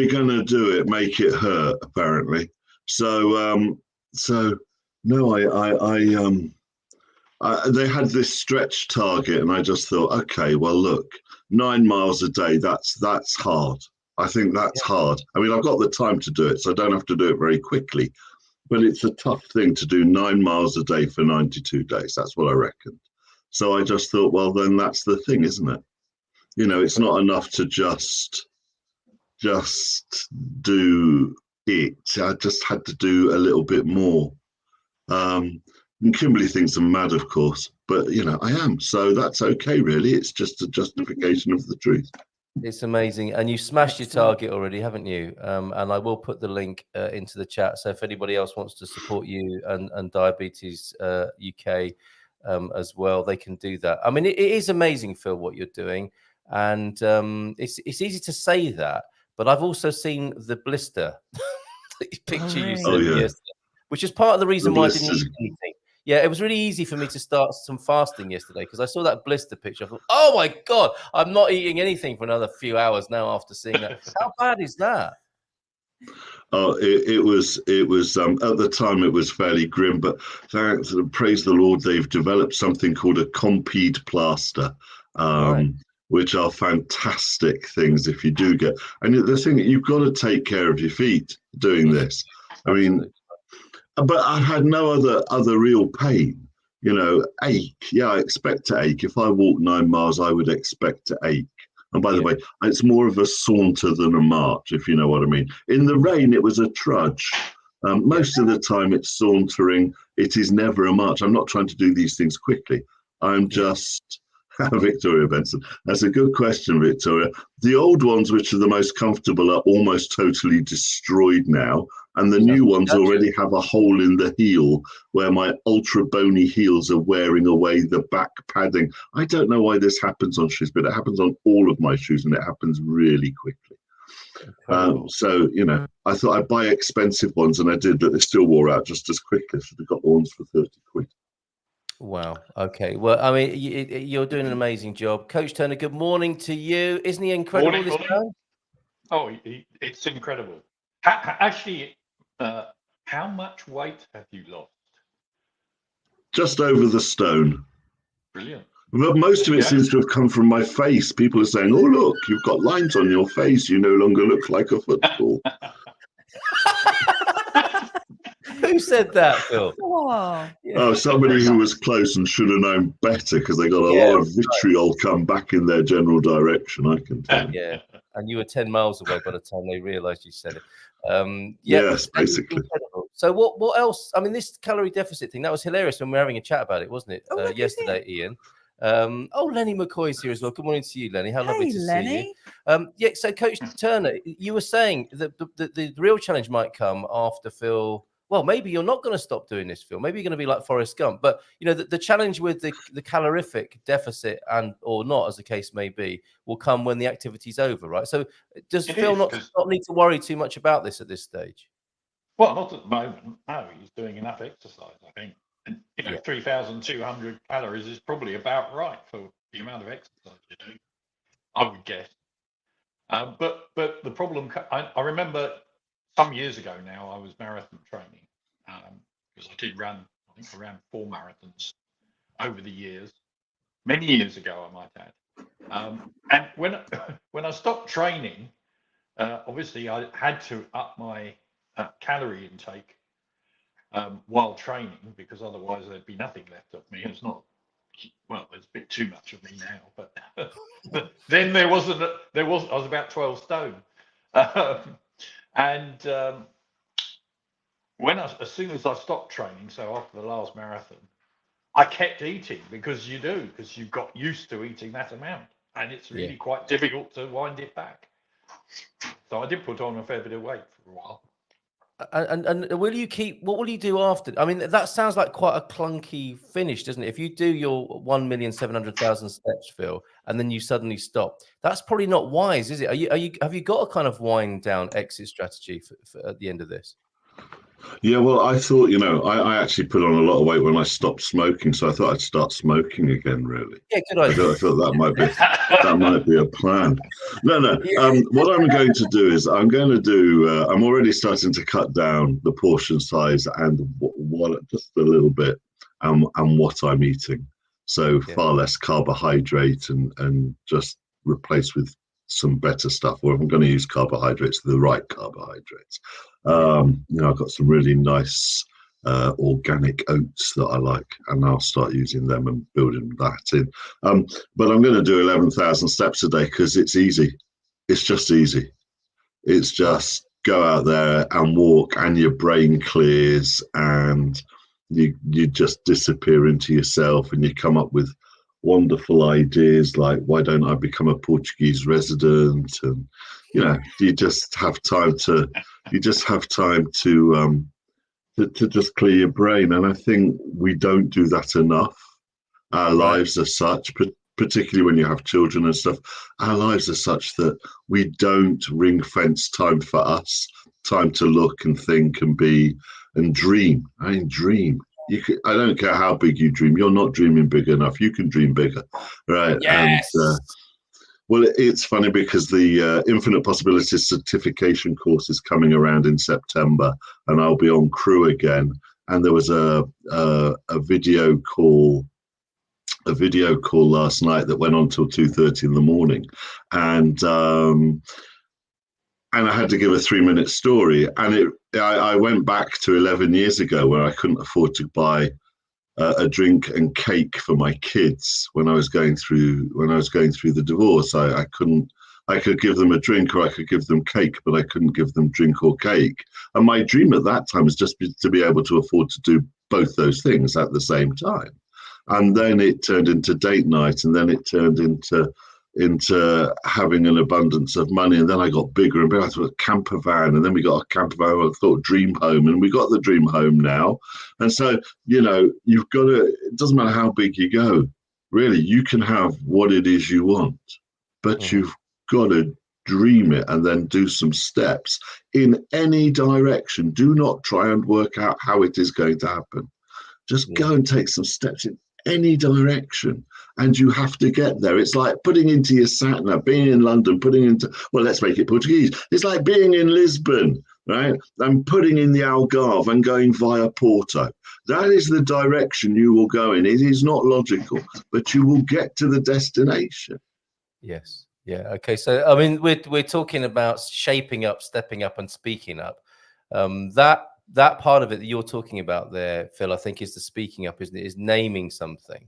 S4: gonna do it, make it hurt. Apparently, so no, they had this stretch target, and I just thought, okay, well, look, 9 miles a day, that's hard. I think that's hard. I mean, I've got the time to do it, so I don't have to do it very quickly. But it's a tough thing to do 9 miles a day for 92 days. That's what I reckoned. So I just thought, well, then that's the thing, isn't it? You know, it's not enough to just do it. I just had to do a little bit more. And Kimberly thinks I'm mad, of course, but, I am. So that's okay, really. It's just a justification of the truth.
S3: It's amazing. And you smashed your target already, haven't you? And I will put the link into the chat. So if anybody else wants to support you and Diabetes UK as well, they can do that. I mean, it is amazing, Phil, what you're doing. And it's easy to say that, but I've also seen the blister picture you sent yesterday, which is part of the reason why I didn't eat anything. Yeah, it was really easy for me to start some fasting yesterday because I saw that blister picture. I thought, oh my God, I'm not eating anything for another few hours now after seeing that. How bad is that?
S4: It was at the time it was fairly grim, but praise the Lord, they've developed something called a Compede plaster, which are fantastic things if you do get. And the thing, you've got to take care of your feet doing this. I mean, but I had no other real pain. Ache. Yeah, I expect to ache. If I walk 9 miles, I would expect to ache. And by the way, it's more of a saunter than a march, if you know what I mean. In the rain, it was a trudge. Most of the time, it's sauntering. It is never a march. I'm not trying to do these things quickly. I'm just... Victoria Benson. That's a good question, Victoria. The old ones, which are the most comfortable, are almost totally destroyed now. And the new ones already have a hole in the heel where my ultra bony heels are wearing away the back padding. I don't know why this happens on shoes, but it happens on all of my shoes and it happens really quickly. So, I thought I'd buy expensive ones and I did, but they still wore out just as quickly. So I got the ones for 30 quid.
S3: Wow. Okay. Well, I mean, you're doing an amazing job. Coach Turner, good morning to you. Isn't he incredible?
S5: Morning. Oh, it's incredible. Actually, how much weight have you lost?
S4: Just over the stone.
S5: Brilliant.
S4: But most of it seems to have come from my face. People are saying, oh, look, you've got lines on your face. You no longer look like a football.
S3: Who said that, Phil?
S4: Oh, somebody who was close and should have known better because they got a lot of vitriol come back in their general direction, I can tell you.
S3: Yeah, and you were 10 miles away by the time they realised you said it.
S4: Yes, basically.
S3: Incredible. So what else? I mean, this calorie deficit thing, that was hilarious when we were having a chat about it, wasn't it? Yesterday, Ian. Lenny McCoy's here as well. Good morning to you, Lenny. How lovely to see you. So Coach Turner, you were saying that the real challenge might come after Phil. Well, maybe you're not going to stop doing this, Phil. Maybe you're going to be like Forrest Gump. But, the challenge with the calorific deficit or not, as the case may be, will come when the activity's over, right? So does Phil not need to worry too much about this at this stage?
S5: Well, not at the moment. No, he's doing enough exercise, I think. And, 3,200 calories is probably about right for the amount of exercise you do, I would guess. But the problem, I remember some years ago now, I was marathon training because I did run, I think I ran 4 marathons over the years, many years ago, I might add. And when I stopped training, obviously I had to up my calorie intake while training because otherwise there'd be nothing left of me. It's not, well, there's a bit too much of me now, but then I was about 12 stone. And as soon as I stopped training, so after the last marathon, I kept eating because you got used to eating that amount, and it's really quite difficult to wind it back. So I did put on a fair bit of weight for a while.
S3: And what will you do after? I mean, that sounds like quite a clunky finish, doesn't it? If you do your 1,700,000 steps, Phil, and then you suddenly stop, that's probably not wise, is it? Have you got a kind of wind down exit strategy for at the end of this?
S4: Yeah, well, I thought, I actually put on a lot of weight when I stopped smoking, so I thought I'd start smoking again, really.
S3: Yeah, good idea.
S4: I thought that might be a plan. No. What I'm going to do is I'm already starting to cut down the portion size and what just a little bit and what I'm eating. So far less carbohydrate and just replace with some better stuff, or if I'm going to use carbohydrates, the right carbohydrates. I've got some really nice organic oats that I like, and I'll start using them and building that in. But I'm going to do 11,000 steps a day because it's easy. It's just easy. It's just go out there and walk, and your brain clears, and you just disappear into yourself, and you come up with wonderful ideas like, why don't I become a Portuguese resident? And you just have time to just clear your brain. And I think we don't do that enough. Our lives are such, particularly when you have children and stuff, our lives are such that we don't ring fence time for us, time to look and think and be and dream. Dream. I don't care how big you dream. You're not dreaming big enough. You can dream bigger, right?
S3: Yes.
S4: Well, it's funny because the Infinite Possibilities certification course is coming around in September, and I'll be on crew again. And there was a video call last night that went on till 2:30 in the morning, and I had to give a 3-minute story, and I went back to 11 years ago where I couldn't afford to buy a drink and cake for my kids when I was going through the divorce. I could give them a drink or I could give them cake, but I couldn't give them drink or cake. And my dream at that time was just to be able to afford to do both those things at the same time. And then it turned into date night, and then it turned into having an abundance of money, and then I got bigger and bigger. I thought a camper van, and then we got a camper van. I thought dream home, and we got the dream home now. And so, you've got to. It doesn't matter how big you go, really. You can have what it is you want, but you've got to dream it and then do some steps in any direction. Do not try and work out how it is going to happen. Just go and take some steps in any direction, and you have to get there. It's like putting into your sat nav, being in London, let's make it Portuguese. It's like being in Lisbon, right? And putting in the Algarve and going via Porto. That is the direction you will go in. It is not logical, but you will get to the destination.
S3: Yes. Yeah. Okay. So, I mean, we're talking about shaping up, stepping up, and speaking up. That part of it that you're talking about there, Phil, I think is the speaking up, isn't it? Is naming something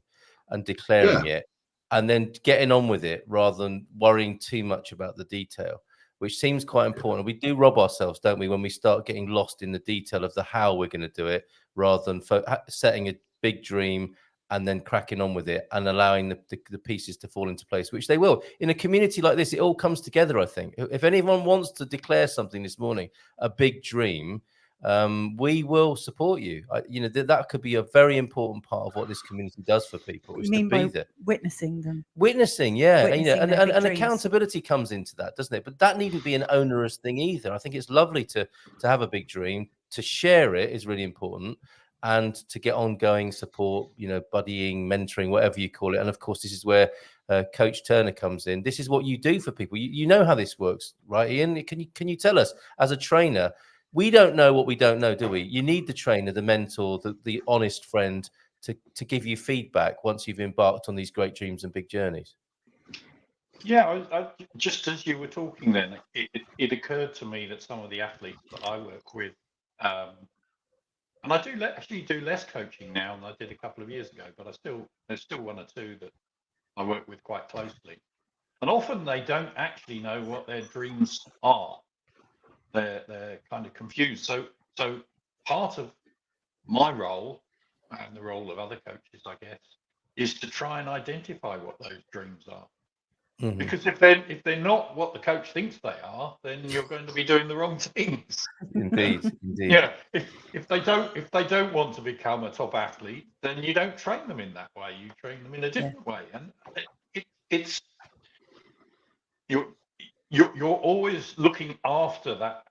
S3: and declaring it, and then getting on with it rather than worrying too much about the detail, which seems quite important. We do rob ourselves, don't we, when we start getting lost in the detail of the how we're going to do it, rather than setting a big dream and then cracking on with it and allowing the pieces to fall into place, which they will. In a community like this, it all comes together, I think. If anyone wants to declare something this morning, a big dream, we will support you. That could be a very important part of what this community does for people.
S2: You mean by witnessing them?
S3: Witnessing, yeah. And accountability comes into that, doesn't it? But that needn't be an onerous thing either. I think it's lovely to have a big dream. To share it is really important, and to get ongoing support, buddying, mentoring, whatever you call it. And of course, this is where Coach Turner comes in. This is what you do for people. You know how this works, right, Ian? Can you tell us, as a trainer? We don't know what we don't know, do we? You need the trainer, the mentor, the honest friend to give you feedback once you've embarked on these great dreams and big journeys.
S5: Yeah, I just as you were talking then, it occurred to me that some of the athletes that I work with, and I actually do less coaching now than I did a couple of years ago, but there's still one or two that I work with quite closely. And often they don't actually know what their dreams are. They're kind of confused. So part of my role and the role of other coaches, I guess, is to try and identify what those dreams are. Mm-hmm. Because if they're not what the coach thinks they are, then you're going to be doing the wrong things.
S3: Indeed.
S5: Yeah. If they don't want to become a top athlete, then you don't train them in that way. You train them in a different way, and it's you're always looking after that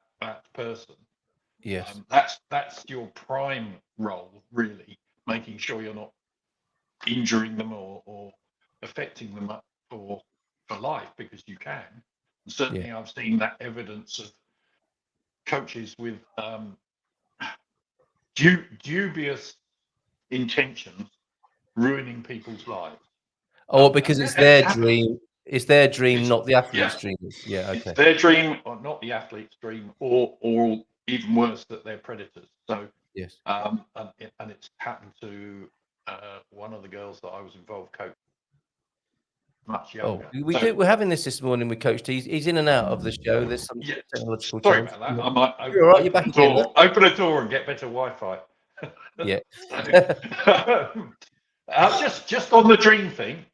S5: person.
S3: Yes.
S5: That's your prime role, really, making sure you're not injuring them or affecting them for life, because you can. And certainly I've seen that evidence of coaches with dubious intentions ruining people's lives.
S3: Oh, because it's their dream. It's their dream, not the athlete's dream. Yeah, okay.
S5: It's their dream, or not the athlete's dream, or even worse, that they're predators. So
S3: yes,
S5: and it's happened to one of the girls that I was involved coaching, much younger.
S3: Oh, we're having this morning with Coach T. He's in and out of the show. There's some technological
S5: Sorry
S3: challenge.
S5: about that. I might open a door and get better Wi-Fi.
S3: Yeah.
S5: Just on the dream thing.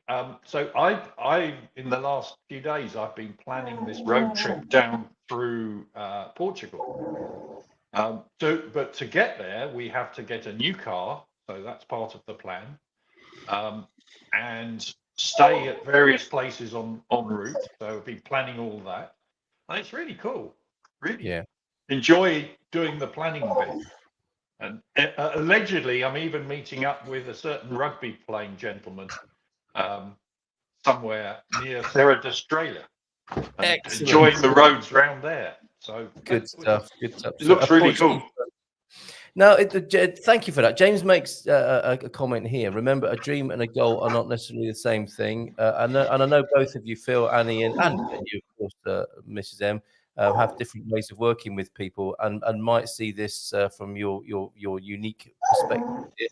S5: So I in the last few days I've been planning this road trip down through Portugal. But to get there we have to get a new car, so that's part of the plan, and stay at various places en route. So I've been planning all that, and it's really cool. Really enjoy doing the planning bit. And allegedly, I'm even meeting up with a certain rugby playing gentleman. somewhere near Serra da Estrela and
S3: Excellent.
S5: enjoying the roads round there. So
S3: Good stuff. Good stuff.
S5: It looks really cool.
S3: Now, thank you for that. James makes a comment here. Remember, a dream and a goal are not necessarily the same thing. And I know both of you, Phil, Annie, and you, of course, Mrs. M, have different ways of working with people, and might see this from your unique perspective here.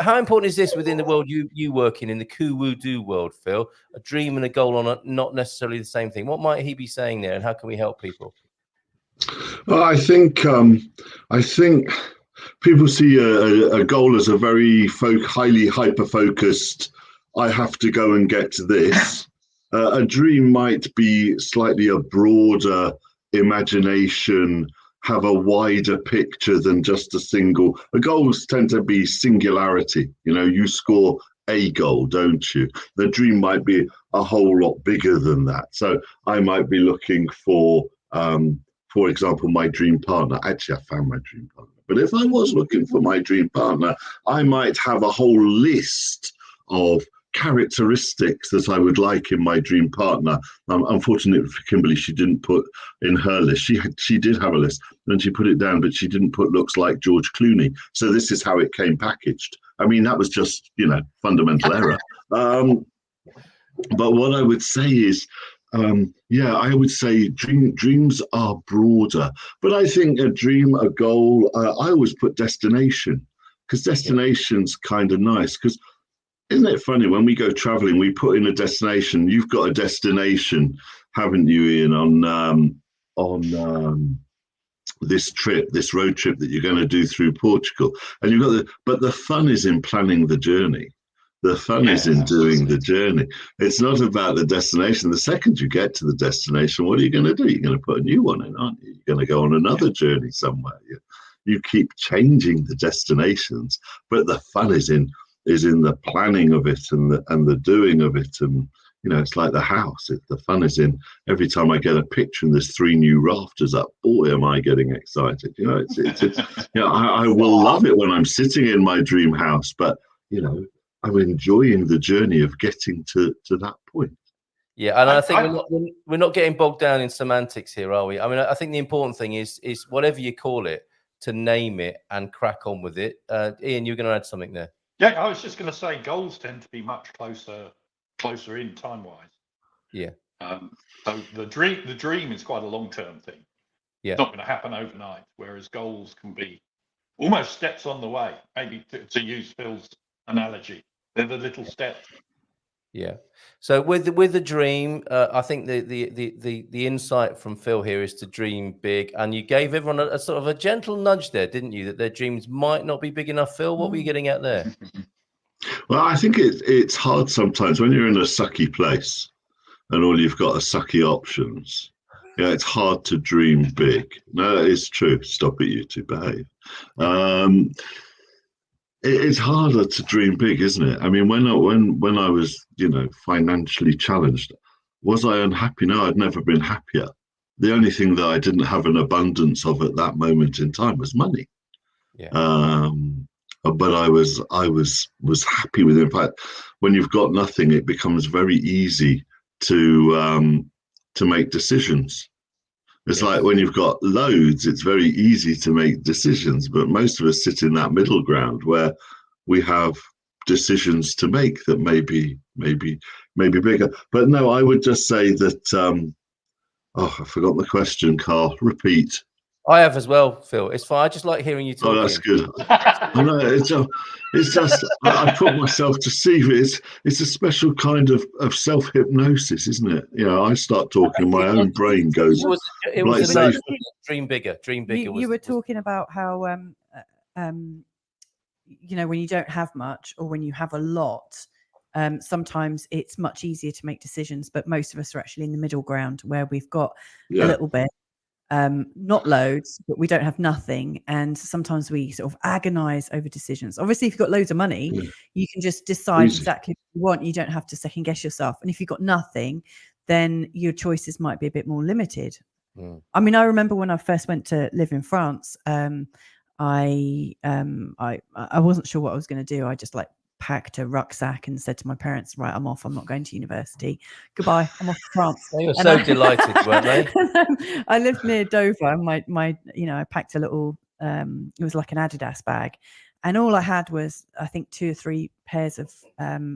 S3: How important is this within the world you work in the Kuwu-Do world, Phil? A dream and a goal are not necessarily the same thing. What might he be saying there, and how can we help people?
S4: Well, I think people see a goal as a very highly hyper-focused. I have to go and get to this. A dream might be slightly a broader imagination, have a wider picture than just a single. Goals tend to be singularity. You score a goal, don't you? The dream might be a whole lot bigger than that. So I might be looking for example, my dream partner. Actually, I found my dream partner. But if I was looking for my dream partner, I might have a whole list of characteristics that I would like in my dream partner. Unfortunately for Kimberly, she didn't put in her list. She did have a list, and she put it down, but she didn't put looks like George Clooney. So this is how it came packaged. I mean, that was just, fundamental error. But what I would say is, I would say dreams are broader, but I think a dream, a goal, I always put destination, because destination's kind of nice. Because isn't it funny, when we go traveling, we put in a destination. You've got a destination, haven't you, Ian, on this road trip that you're going to do through Portugal, and you've got but the fun is in planning the journey. The fun is in doing the journey. It's not about the destination. The second you get to the destination, what are you going to do? You're going to put a new one in, aren't you? You're going to go on another journey somewhere. You keep changing the destinations, but the fun is in the planning of it and the doing of it. And it's like the house. The fun is in every time I get a picture and there's 3 new rafters up. Boy, am I getting excited! I will love it when I'm sitting in my dream house, but I'm enjoying the journey of getting to that point.
S3: Yeah, and I think we're not getting bogged down in semantics here, are we? I mean, I think the important thing is whatever you call it, to name it and crack on with it. Ian, you're going to add something there.
S5: Yeah, I was just going to say goals tend to be much closer in time-wise.
S3: Yeah.
S5: So the dream is quite a long-term thing.
S3: Yeah.
S5: It's not going to happen overnight, whereas goals can be almost steps on the way. Maybe to use Phil's analogy, they're the little steps.
S3: Yeah. So with the dream, I think the insight from Phil here is to dream big, and you gave everyone a sort of a gentle nudge there, didn't you? That their dreams might not be big enough. Phil, what were you getting at there?
S4: Well, I think it's hard sometimes when you're in a sucky place and all you've got are sucky options. Yeah, it's hard to dream big. No, it's true. Stop it, you two, behave. It's harder to dream big, isn't it? I mean, when I was, financially challenged, was I unhappy? No, I'd never been happier. The only thing that I didn't have an abundance of at that moment in time was money.
S3: Yeah.
S4: But I was happy with it. In fact, when you've got nothing, it becomes very easy to make decisions. It's like when you've got loads, it's very easy to make decisions, but most of us sit in that middle ground where we have decisions to make that may be bigger. But no, I would just say that, I forgot the question, Carl. Repeat.
S3: I have as well, Phil. It's fine. I just like hearing you talking.
S4: Oh, that's good. I know, it's just I put myself to see it. It's a special kind of self-hypnosis, isn't it? I start talking, my own brain goes.
S3: It was like dream bigger. Dream bigger.
S2: You were talking about how when you don't have much or when you have a lot, sometimes it's much easier to make decisions. But most of us are actually in the middle ground where we've got a little bit. Not loads, but we don't have nothing, and sometimes we sort of agonize over decisions. Obviously, if you've got loads of money, you can just decide exactly what you want. You don't have to second guess yourself. And if you've got nothing, then your choices might be a bit more limited. I mean, I remember when I first went to live in France, I wasn't sure what I was going to do. I just packed a rucksack and said to my parents, right, I'm off. I'm not going to university. Goodbye. I'm off to France.
S3: They were so delighted, weren't they?
S2: I lived near Dover, and I packed a little, it was like an Adidas bag. And all I had was, I think, 2 or 3 pairs of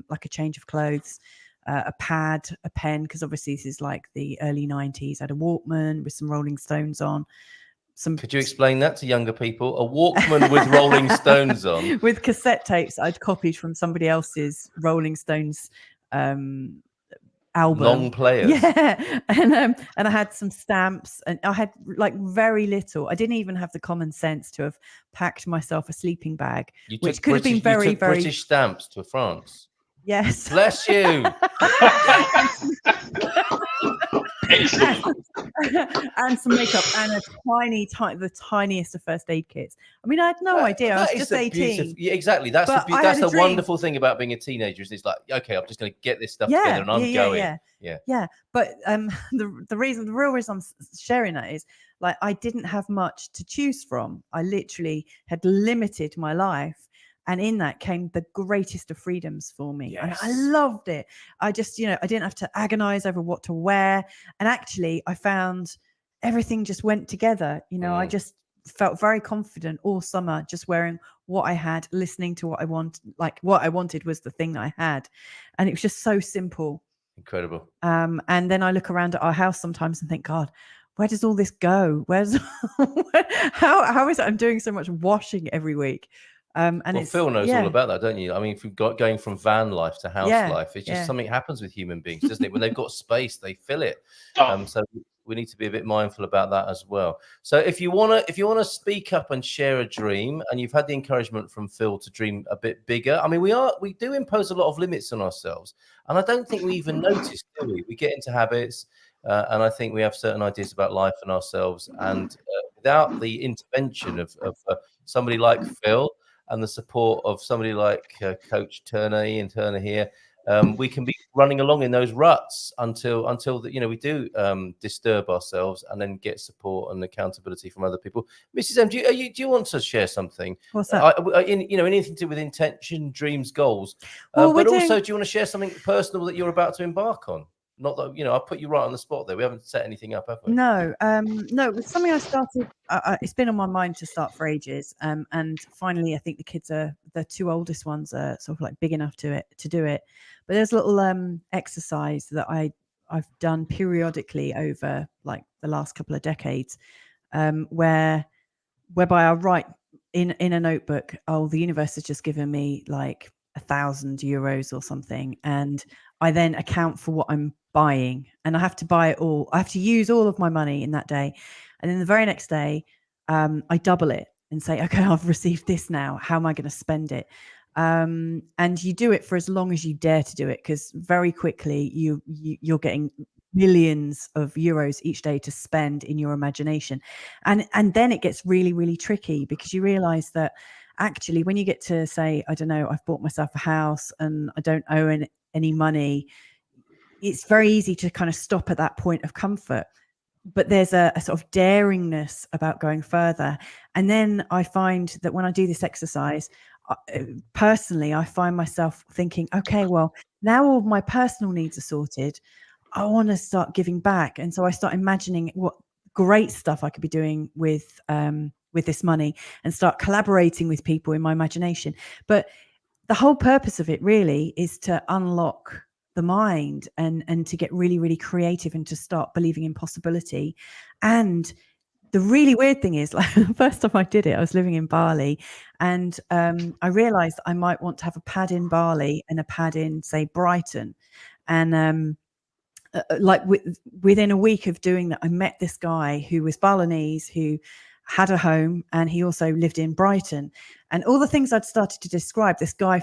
S2: like a change of clothes, a pad, a pen, because obviously this is like the early 90s. I had a Walkman with some Rolling Stones on.
S3: Could you explain that to younger people? A Walkman with Rolling Stones on?
S2: With cassette tapes I'd copied from somebody else's Rolling Stones album.
S3: Long players.
S2: Yeah. And I had some stamps, and I had like very little. I didn't even have the common sense to have packed myself a sleeping bag, which could have been very
S3: British stamps to France.
S2: Yes.
S3: Bless you.
S2: And some makeup and the tiniest of first aid kits. I mean, I had no idea. I was just 18.
S3: Yeah, exactly. That's the wonderful thing about being a teenager. Is it's like, okay, I'm just going to get this stuff together, and I'm going.
S2: Yeah. But the real reason I'm sharing that is, like, I didn't have much to choose from. I literally had limited my life. And in that came the greatest of freedoms for me.
S3: Yes.
S2: And I loved it. I just, I didn't have to agonize over what to wear. And actually, I found everything just went together. I just felt very confident all summer, just wearing what I had, listening to what I want. Like, what I wanted was the thing that I had. And it was just so simple.
S3: Incredible.
S2: And then I look around at our house sometimes and think, God, where does all this go? How is it I'm doing so much washing every week? And
S3: Phil knows all about that, don't you? I mean, if you've got going from van life to house life, it's just something happens with human beings, doesn't it? When they've got space, they fill it. So we need to be a bit mindful about that as well. So if you wanna speak up and share a dream, and you've had the encouragement from Phil to dream a bit bigger. I mean, we do impose a lot of limits on ourselves, and I don't think we even notice, do we? We get into habits, and I think we have certain ideas about life and ourselves, and without the intervention of somebody like Phil, and the support of somebody like Coach Ian Turner here, we can be running along in those ruts until we do disturb ourselves, and then get support and accountability from other people. Mrs. M, do you want to share something?
S2: What's that?
S3: Anything to do with intention, dreams, goals,
S2: well,
S3: but also, do you want to share something personal that you're about to embark on? Not that I put you right on the spot there. We haven't set anything up, have we?
S2: No, no. It was something I started. It's been on my mind to start for ages. And finally, I think the 2 oldest ones are sort of like big enough to do it. But there's a little exercise that I've done periodically over like the last couple of decades, whereby I write in a notebook, oh, the universe has just given me like €1,000 or something, and I then account for what I'm buying, and I have to buy it all. I have to use all of my money in that day, and then the very next day, I double it and say, okay, I've received this now. How am I going to spend it? And you do it for as long as you dare to do it, because very quickly you're getting millions of euros each day to spend in your imagination, and then it gets really, really tricky, because you realize that actually, when you get to say, I don't know, I've bought myself a house and I don't owe any money, it's very easy to kind of stop at that point of comfort. But there's a sort of daringness about going further. And then I find that when I do this exercise, personally, I find myself thinking, okay, well, now all my personal needs are sorted, I want to start giving back. And so I start imagining what great stuff I could be doing with this money, and start collaborating with people in my imagination. But the whole purpose of it really is to unlock the mind and to get really, really creative, and to start believing in possibility. And the really weird thing is, like, the first time I did it, I was living in Bali, and I realized that I might want to have a pad in Bali and a pad in, say, Brighton. And within a week of doing that, I met this guy who was Balinese, who had a home, and he also lived in Brighton. And all the things I'd started to describe, this guy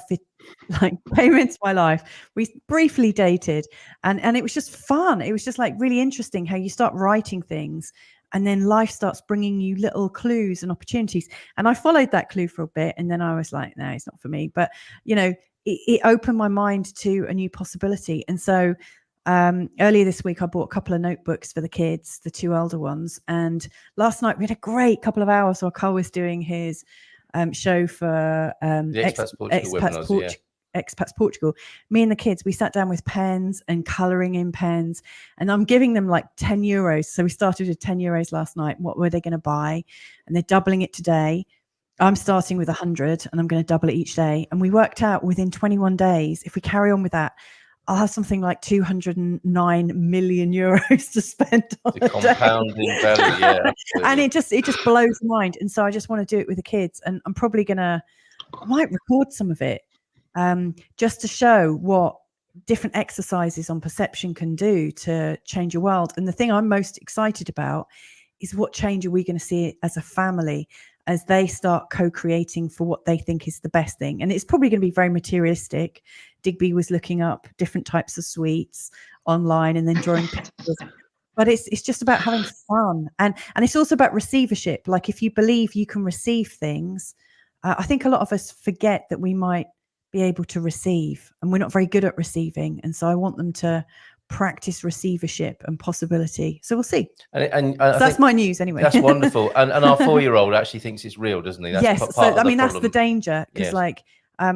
S2: came into my life. We briefly dated, and it was just fun. It was just like really interesting how you start writing things, and then life starts bringing you little clues and opportunities. And I followed that clue for a bit, and then I was like, no, it's not for me. But it opened my mind to a new possibility. And so earlier this week, I bought a couple of notebooks for the kids, the 2 elder ones. And last night we had a great couple of hours while Carl was doing his show for
S3: the Expats Portugal webinars,
S2: Expats Portugal, me and the kids, we sat down with pens and colouring in pens, and I'm giving them like €10. So we started with €10 last night. What were they going to buy? And they're doubling it today. I'm starting with 100 and I'm going to double it each day. And we worked out within 21 days, if we carry on with that, I'll have something like €209 million to spend on
S3: the compounding value. Yeah,
S2: and it just blows the mind. And so I just want to do it with the kids, and I'm probably I might record some of it, just to show what different exercises on perception can do to change your world. And the thing I'm most excited about is what change are we going to see as a family as they start co-creating for what they think is the best thing. And it's probably going to be very materialistic. Digby was looking up different types of sweets online and then drawing pictures. But it's just about having fun. And it's also about receivership. Like, if you believe you can receive things, I think a lot of us forget that we might be able to receive, and we're not very good at receiving. And so I want them to practice receivership and possibility. So we'll see.
S3: And
S2: so that's my news anyway.
S3: That's wonderful. And our 4-year-old actually thinks it's real, doesn't he? That's
S2: yes.
S3: part
S2: So
S3: of
S2: I mean,
S3: problem.
S2: that's the danger, because
S3: Yes.
S2: like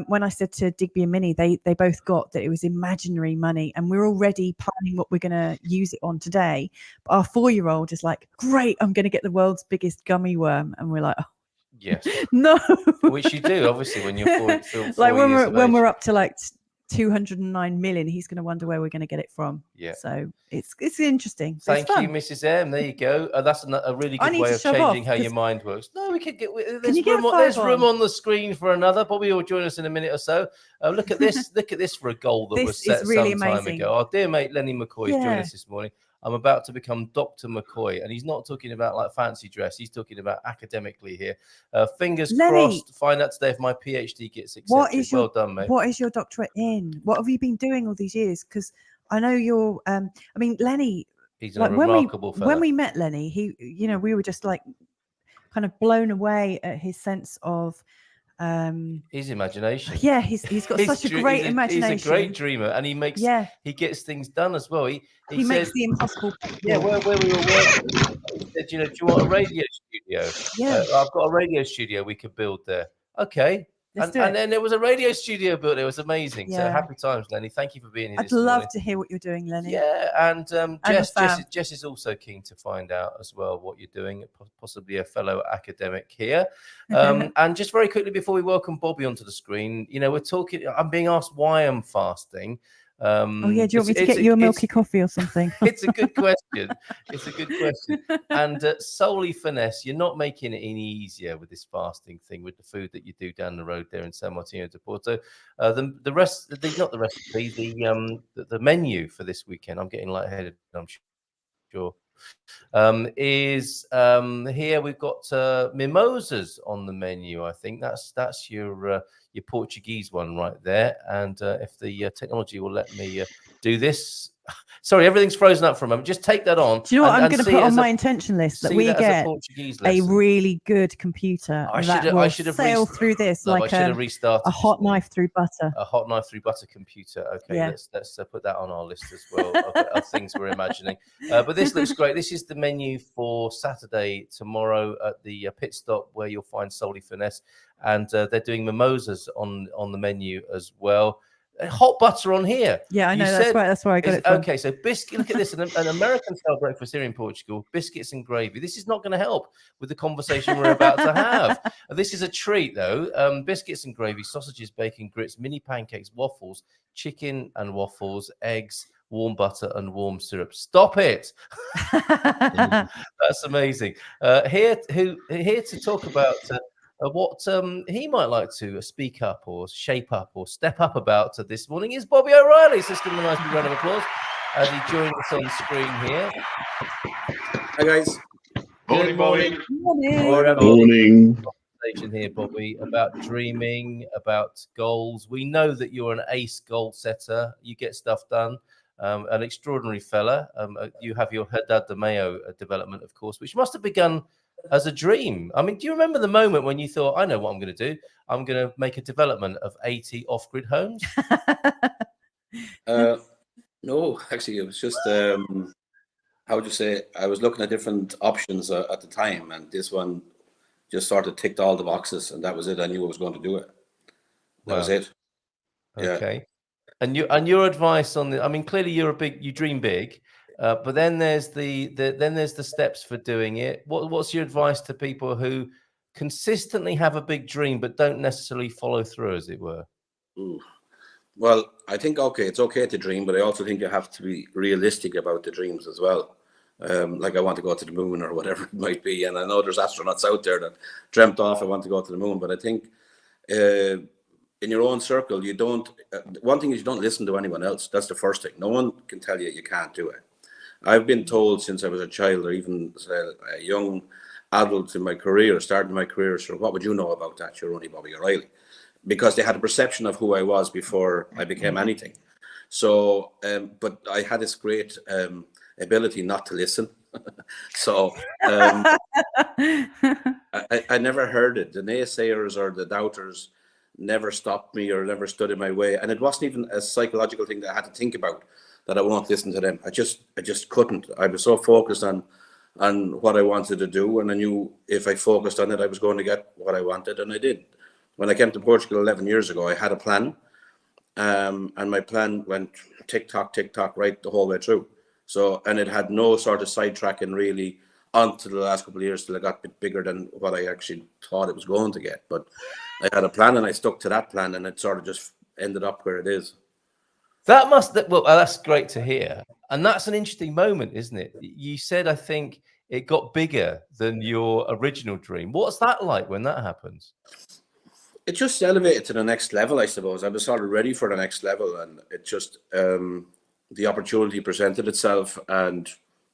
S2: when I said to Digby and Minnie, they both got that it was imaginary money, and we're already planning what we're going to use it on today. But our 4-year-old is like, great, I'm going to get the world's biggest gummy worm. And we're like, oh,
S3: yes,
S2: no.
S3: Which you do, obviously, when you're 4
S2: like
S3: years
S2: when
S3: of
S2: we're
S3: age.
S2: up to like 209 million, he's going to wonder where we're going to get it from.
S3: Yeah.
S2: So it's interesting.
S3: Thank
S2: it's
S3: you, Mrs. M. There you go. That's a really
S2: I
S3: good
S2: need
S3: way
S2: to
S3: of
S2: shove
S3: changing
S2: off,
S3: how your mind works. No, we could get.
S2: Can
S3: There's
S2: you get
S3: room.
S2: a
S3: There's
S2: five
S3: room
S2: on?
S3: on the screen for another. Bobby will join us in a minute or so. Look at this. Look at this for a goal that
S2: This
S3: was set
S2: is really
S3: some time
S2: amazing.
S3: ago. Our dear mate Lenny McCoy is joining
S2: Yeah.
S3: us this morning. I'm about to become Dr. McCoy, and he's not talking about like fancy dress. He's talking about academically here. Fingers
S2: Lenny,
S3: crossed. Find out today if my PhD gets accepted.
S2: what is
S3: well done, mate.
S2: What is your doctorate in? What have you been doing all these years? Because I know you're. I mean, Lenny.
S3: He's
S2: like
S3: a remarkable fella.
S2: When we met Lenny, he, we were just like kind of blown away at his sense of
S3: his imagination.
S2: Yeah, he's got such a great imagination.
S3: He's a great dreamer, and he makes he gets things done as well. He said,
S2: makes the impossible possible.
S3: Yeah, where we were working, he said, do you want a radio studio?
S2: Yeah,
S3: I've got a radio studio we could build there. Okay. And then there was a radio studio built. It was amazing.
S2: Yeah.
S3: So happy times, Lenny. Thank you for being here.
S2: I'd love to hear what you're doing, Lenny.
S3: Yeah, and Jess is also keen to find out as well what you're doing. Possibly a fellow academic here. And just very quickly before we welcome Bobby onto the screen, we're talking. I'm being asked why I'm fasting.
S2: Do you want me to get you a milky coffee or something?
S3: It's a good question. It's a good question. And solely finesse, you're not making it any easier with this fasting thing, with the food that you do down the road there in San Martino de Porto. The menu for this weekend, I'm getting lightheaded, I'm sure. Is here we've got mimosas on the menu. I think that's your Portuguese one right there. And if the technology will let me do this. Sorry, everything's frozen up for a moment. Just take that on.
S2: Do you know what I'm going to put on my intention list? That we get a really good computer that will sail through this like a hot knife through butter.
S3: A hot knife through butter computer. Okay,
S2: yeah.
S3: let's put that on our list as well of things we're imagining. But this looks great. This is the menu for Saturday tomorrow at the pit stop where you'll find Solely Finesse, and they're doing mimosas on the menu as well. Hot butter on here.
S2: Yeah, I know. That's where I got it from.
S3: Okay, so biscuit. Look at this, an American style breakfast here in Portugal. Biscuits and gravy. This is not going to help with the conversation we're about to have. This is a treat, though. Biscuits and gravy, sausages, bacon, grits, mini pancakes, waffles, chicken and waffles, eggs, warm butter and warm syrup. Stop it. That's amazing. Here to talk about what he might like to speak up or shape up or step up about this morning is Bobby O'Reilly. So let's give him a nice big round of applause as he joins us on screen here.
S6: Hi guys.
S5: Morning, Bobby.
S4: Morning.
S3: Conversation here, Bobby, about dreaming, about goals. We know that you're an ace goal setter. You get stuff done. An extraordinary fella. You have your Haddad de Mayo development, of course, which must have begun as a dream. I mean, do you remember the moment when you thought, I know what I'm going to do? I'm going to make a development of 80 off-grid homes?
S6: No, actually, it was just, how would you say, I was looking at different options at the time, and this one just sort of ticked all the boxes, and that was it. I knew I was going to do it. That was it.
S3: Okay. And your advice on I mean, clearly you dream big, but then there's the steps for doing it. What's your advice to people who consistently have a big dream but don't necessarily follow through, as it were?
S6: Ooh. Well, I think it's okay to dream, but I also think you have to be realistic about the dreams as well. Like I want to go to the moon or whatever it might be, and I know there's astronauts out there that dreamt off I want to go to the moon, but I think in your own circle, you don't. One thing is you don't listen to anyone else. That's the first thing. No one can tell you can't do it. I've been told since I was a child, or even a young adult in my career, starting my career, so what would you know about that? You're only Bobby O'Reilly. Because they had a perception of who I was before I became anything. So, but I had this great ability not to listen. So I never heard it. The naysayers or the doubters never stopped me or never stood in my way. And it wasn't even a psychological thing that I had to think about, that I won't listen to them. I just couldn't. I was so focused on what I wanted to do, and I knew if I focused on it, I was going to get what I wanted, and I did. When I came to Portugal 11 years ago, I had a plan, and my plan went tick-tock, right the whole way through. So, and it had no sort of sidetracking really until the last couple of years till it got a bit bigger than what I actually thought it was going to get. But I had a plan and I stuck to that plan, and it sort of just ended up where it is.
S3: That's great to hear. And that's an interesting moment, isn't it? You said, I think it got bigger than your original dream. What's that like when that happens?
S6: It just elevated to the next level, I suppose. I was sort of ready for the next level, and it just the opportunity presented itself, and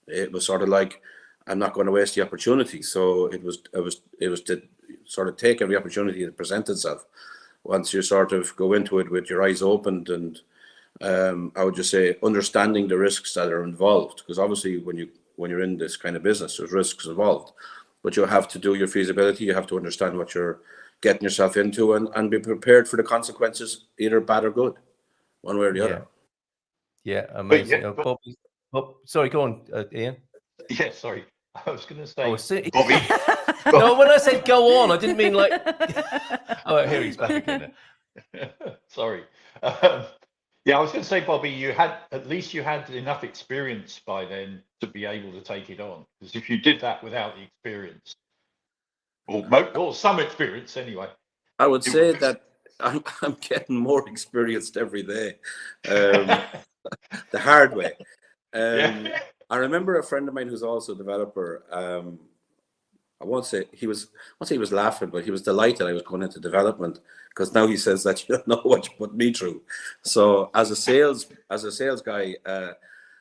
S6: it was sort of like, I'm not going to waste the opportunity. So it was to sort of take every opportunity that presents itself. Once you sort of go into it with your eyes opened, and I would just say understanding the risks that are involved, because obviously when you're in this kind of business, there's risks involved, but you have to do your feasibility. You have to understand what you're getting yourself into, and be prepared for the consequences, either bad or good, one way or the other.
S3: Yeah, amazing. Sorry, go on, Ian.
S5: Yeah, sorry. I was going to say,
S3: Bobby. No, when I said go on, I didn't mean like. Oh, here he's back again.
S5: Sorry. Yeah, I was going to say, Bobby, you had enough experience by then to be able to take it on. Because if you did that without the experience, or some experience anyway.
S6: I would say that I'm getting more experienced every day, the hard way. I remember a friend of mine who's also a developer. I won't say he was laughing, but he was delighted I was going into development, because now he says that you don't know what you put me through. So as a sales guy,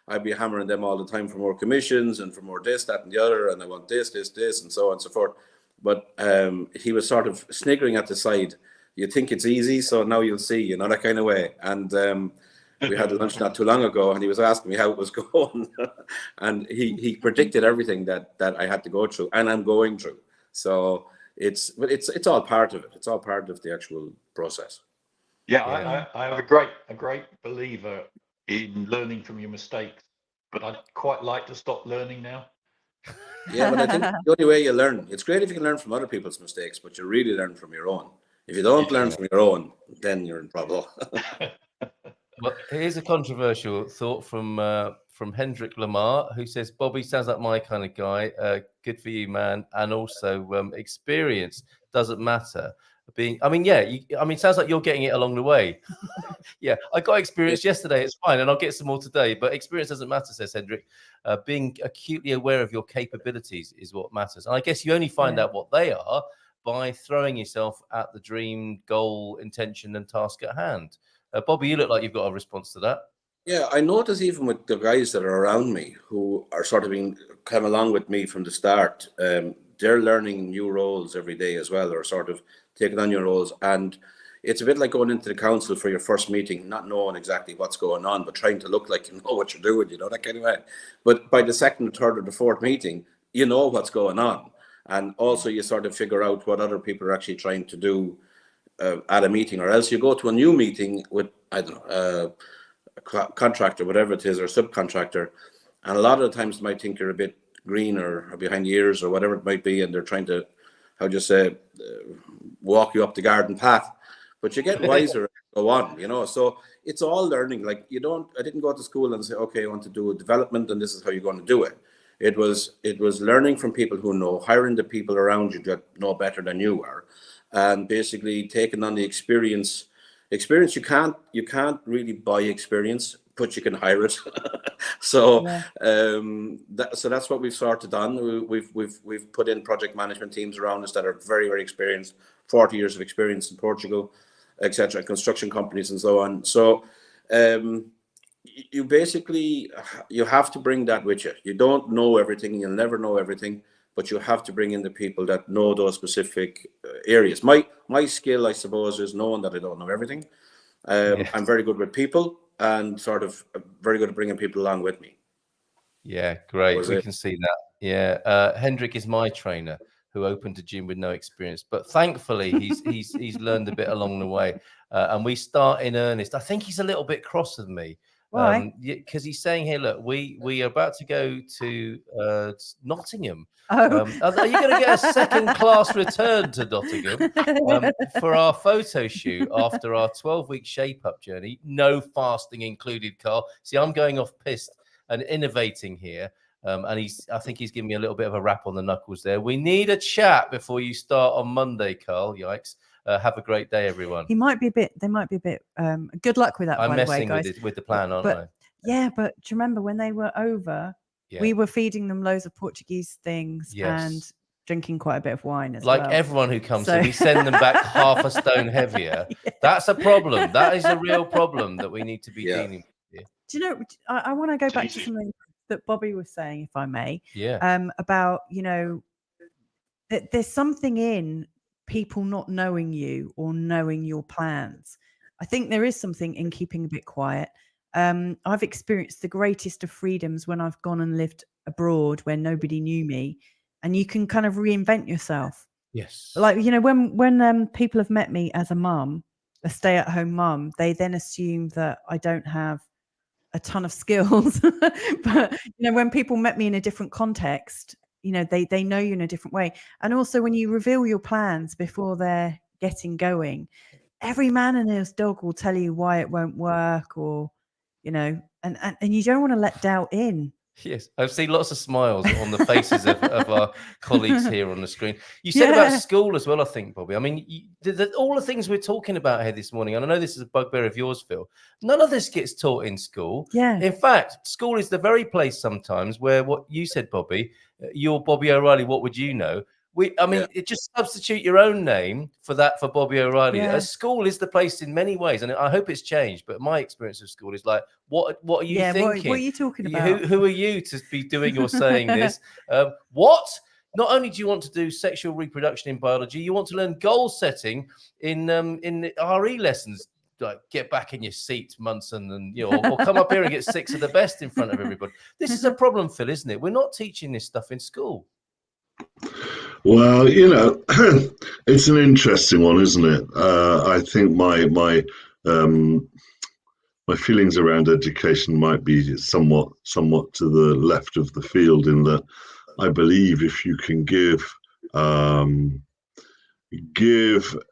S6: I'd be hammering them all the time for more commissions and for more this, that, and the other, and I want this, and so on and so forth. But he was sort of sniggering at the side. You think it's easy, so now you'll see, that kind of way. And we had lunch not too long ago, and he was asking me how it was going, and he predicted everything that I had to go through, and I'm going through. So it's all part of it. It's all part of the actual process.
S5: Yeah. I'm a great believer in learning from your mistakes, but I'd quite like to stop learning now.
S6: Yeah, but I think the only way you learn, it's great if you can learn from other people's mistakes, but you really learn from your own. If you don't learn from your own, then you're in trouble.
S3: Well, here's a controversial thought from Hendrik Lamar, who says, Bobby sounds like my kind of guy. Good for you, man. And also experience doesn't matter. It sounds like you're getting it along the way. Yeah, I got experience yesterday. It's fine, and I'll get some more today. But experience doesn't matter, says Hendrik. Being acutely aware of your capabilities is what matters. And I guess you only find out what they are by throwing yourself at the dream, goal, intention, and task at hand. Bobby, you look like you've got a response to that.
S6: Yeah, I notice even with the guys that are around me who are sort of come along with me from the start, they're learning new roles every day as well, or sort of taking on new roles. And it's a bit like going into the council for your first meeting, not knowing exactly what's going on, but trying to look like you know what you're doing, that kind of way. But by the second, third, or the fourth meeting, you know what's going on. And also you sort of figure out what other people are actually trying to do at a meeting, or else you go to a new meeting with, I don't know, a contractor, whatever it is, or subcontractor, and a lot of the times they might think you're a bit green or behind the ears or whatever it might be, and they're trying to, walk you up the garden path. But you get wiser go on, so it's all learning. Like I didn't go to school and say, okay, I want to do a development and this is how you're going to do it. It was learning from people who know, hiring the people around you that know better than you are, and basically taking on the experience. You can't really buy experience, but you can hire it. So so that's what we've started on. We've put in project management teams around us that are very, very experienced, 40 years of experience in Portugal, etc., construction companies and so on. So you basically, you have to bring that with you. You don't know everything, you'll never know everything, but you have to bring in the people that know those specific areas. My skill, I suppose, is knowing that I don't know everything. I'm very good with people and sort of very good at bringing people along with me.
S3: Yeah, great. We can see that. Yeah, Hendrik is my trainer, who opened a gym with no experience, but thankfully he's learned a bit along the way, and we start in earnest. I think he's a little bit cross with me.
S2: Why?
S3: Because he's saying here, look, we are about to go to Nottingham.
S2: Oh.
S3: Are you going to get a second-class return to Nottingham for our photo shoot after our 12-week shape-up journey? No fasting included, Carl. See, I'm going off piste and innovating here. And I think he's giving me a little bit of a rap on the knuckles there. We need a chat before you start on Monday, Carl. Yikes. Have a great day, everyone.
S2: They might be a bit. Good luck with that.
S3: I'm
S2: by the way,
S3: messing
S2: guys.
S3: with the plan, aren't I?
S2: Yeah, but do you remember when they were over? Yeah. We were feeding them loads of Portuguese things and drinking quite a bit of wine as well.
S3: Like everyone who comes in, we send them back half a stone heavier. That's a problem. That is a real problem that we need to be dealing with.
S2: Do you know? I want to go back to something that Bobby was saying, if I may.
S3: Yeah.
S2: About that there's something in people not knowing you or knowing your plans. I think there is something in keeping a bit quiet. I've experienced the greatest of freedoms when I've gone and lived abroad where nobody knew me, and you can kind of reinvent yourself.
S3: Yes.
S2: Like, when people have met me as a mum, a stay-at-home mum, they then assume that I don't have a ton of skills. But when people met me in a different context, they know you in a different way. And also when you reveal your plans before they're getting going, every man and his dog will tell you why it won't work, or and you don't want to let doubt in.
S3: Yes, I've seen lots of smiles on the faces of our colleagues here on the screen. You said about school as well, I think, Bobby. I mean, all the things we're talking about here this morning, and I know this is a bugbear of yours, Phil, none of this gets taught in school.
S2: Yeah.
S3: In fact, school is the very place sometimes where what you said, Bobby, you're Bobby O'Reilly, what would you know? It just substitute your own name for Bobby O'Reilly.
S2: Yeah.
S3: School is the place in many ways, and I hope it's changed. But my experience of school is like, what are you thinking?
S2: What are you talking about?
S3: Who are you to be doing or saying this? What? Not only do you want to do sexual reproduction in biology, you want to learn goal setting in RE lessons. Like, get back in your seat, Munson, and or come up here and get 6 of the best in front of everybody. This is a problem, Phil, isn't it? We're not teaching this stuff in school.
S4: Well, it's an interesting one, isn't it? I think my feelings around education might be somewhat to the left of the field, in that I believe if you can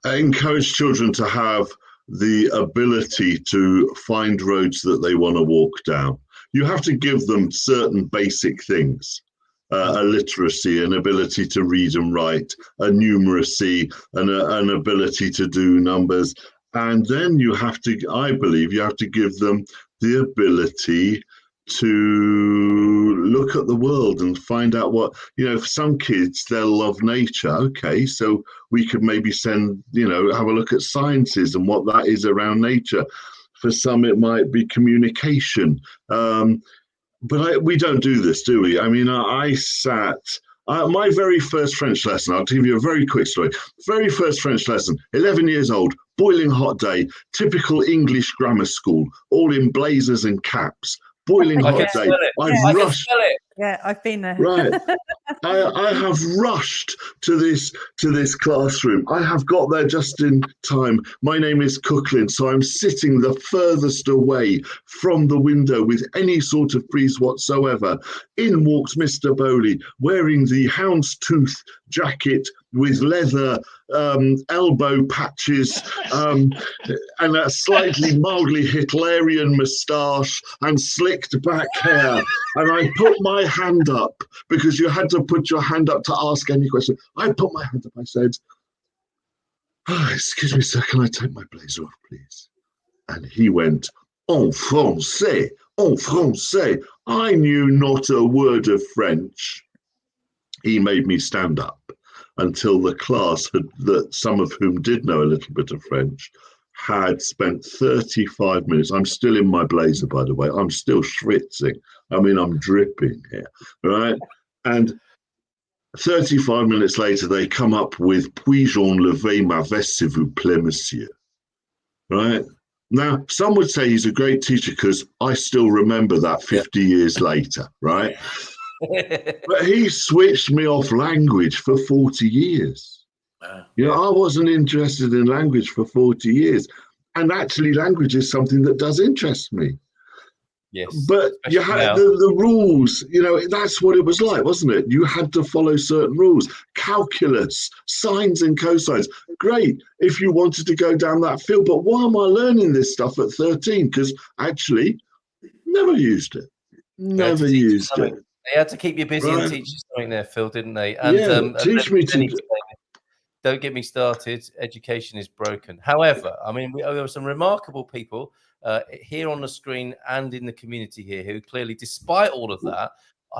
S4: encourage children to have the ability to find roads that they want to walk down, you have to give them certain basic things. A literacy, an ability to read and write, a numeracy, an ability to do numbers. And then I believe you have to give them the ability to look at the world and find out what, for some kids, they'll love nature. Okay, so we could maybe send, have a look at sciences and what that is around nature. For some, it might be communication. But we don't do this, do we? I mean, I sat, my very first French lesson, I'll give you a very quick story. Very first French lesson, 11 years old, boiling hot day, typical English grammar school, all in blazers and caps, boiling hot day.
S3: I rushed.
S2: Yeah, I've been there.
S4: Right. I have rushed to this classroom. I have got there just in time. My name is Cooklin, so I'm sitting the furthest away from the window with any sort of breeze whatsoever. In walks Mr. Bowley, wearing the houndstooth jacket, with leather elbow patches and a slightly mildly Hitlerian moustache and slicked back hair. And I put my hand up because you had to put your hand up to ask any question. I put my hand up. I said, "Oh, excuse me, sir, can I take my blazer off, please?" And he went, "En français, en français." I knew not a word of French. He made me stand up until the class, that some of whom did know a little bit of French, had spent 35 minutes. I'm still in my blazer, by the way. I'm still schwitzing. I mean, I'm dripping here, right? And 35 minutes later, they come up with "Puis-je enlever ma veste, s'il vous plaît, monsieur?" Right? Now, some would say he's a great teacher because I still remember that 50 years later, right? But he switched me off language for 40 years. You know, I wasn't interested in language for 40 years. And actually, language is something that does interest me.
S3: Yes.
S4: But you had the rules, you know, that's what it was like, wasn't it? You had to follow certain rules. Calculus, sines and cosines. Great if you wanted to go down that field. But why am I learning this stuff at 13? Because actually, never used it. Never used it.
S3: They had to keep you busy and teach you something there, Phil, didn't they? And
S4: teach me to.
S3: Don't get me started. Education is broken. However, I mean, there were some remarkable people here on the screen and in the community here who clearly, despite all of that,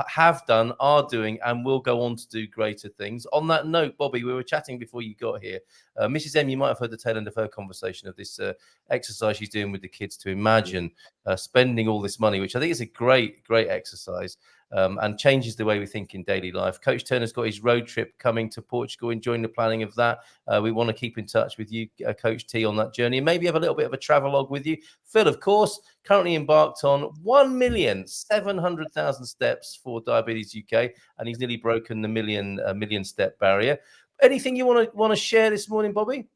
S3: have done, are doing, and will go on to do greater things. On that note, Bobby, we were chatting before you got here. Mrs. M, you might have heard the tail end of her conversation of this exercise she's doing with the kids to imagine spending all this money, which I think is a great exercise. And changes the way we think in daily life. Coach Turner's got his road trip coming to Portugal, enjoying the planning of that. We want to keep in touch with you, Coach T, on that journey, and maybe have a little bit of a travelogue with you. Phil, of course, currently embarked on 1,700,000 steps for Diabetes UK, and he's nearly broken the million step barrier. Anything you want to share this morning, Bobby?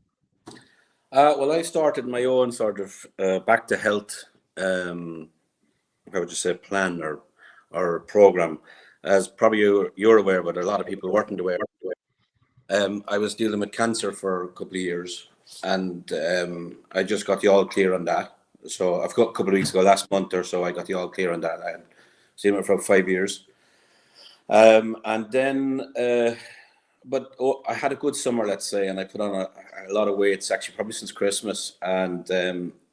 S6: Well, I started my own sort of back to health, how would you say, plan or program, as probably you're aware, but a lot of people weren't aware. I was dealing with cancer for a couple of years, and I just got the all clear on that. So I've got a couple of weeks ago, last month or so, I got the all clear on that. I had seen it for 5 years. And then, I had a good summer, let's say, and I put on a lot of weights, actually, probably since Christmas. And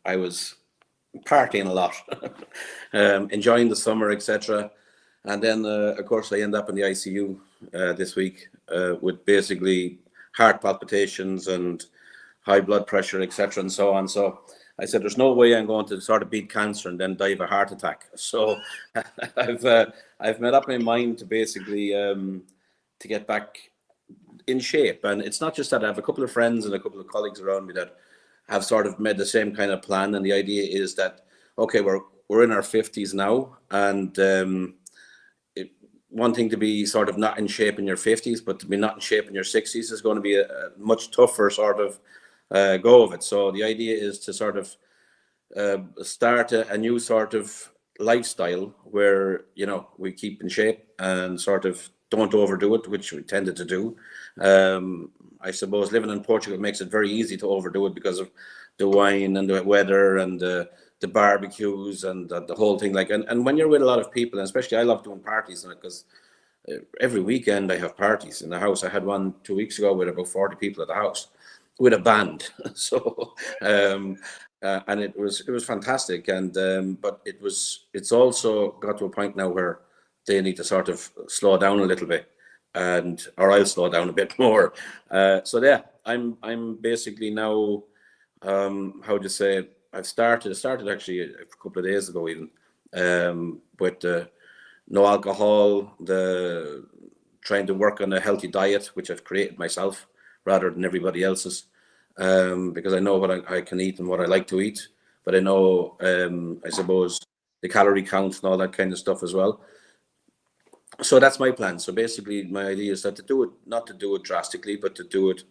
S6: I was partying a lot, enjoying the summer, etc. And then, of course, I end up in the ICU this week with basically heart palpitations and high blood pressure, etc., and so on. So I said, there's no way I'm going to sort of beat cancer and then die of a heart attack. So I've made up my mind to basically to get back in shape. And it's not just that. I have a couple of friends and a couple of colleagues around me that have sort of made the same kind of plan. And the idea is that, okay, we're in our 50s now, and one thing to be sort of not in shape in your 50s, but to be not in shape in your 60s is going to be a much tougher sort of go of it. So the idea is to sort of start a new sort of lifestyle where, you know, we keep in shape and sort of don't overdo it, which we tended to do. I suppose living in Portugal makes it very easy to overdo it because of the wine and the weather and the barbecues and the whole thing. Like, and when you're with a lot of people, and especially I love doing parties, because every weekend I have parties in the house. I had one 2 weeks ago with about 40 people at the house with a band. So, and it was fantastic. And but it's also got to a point now where they need to sort of slow down a little bit, or I'll slow down a bit more. So yeah, I'm basically now, how do you say it? I started actually a couple of days ago even, with no alcohol, the trying to work on a healthy diet, which I've created myself rather than everybody else's, because I know what I can eat and what I like to eat, but I know, I suppose, the calorie count and all that kind of stuff as well. So that's my plan. So basically my idea is that not to do it drastically, but to do it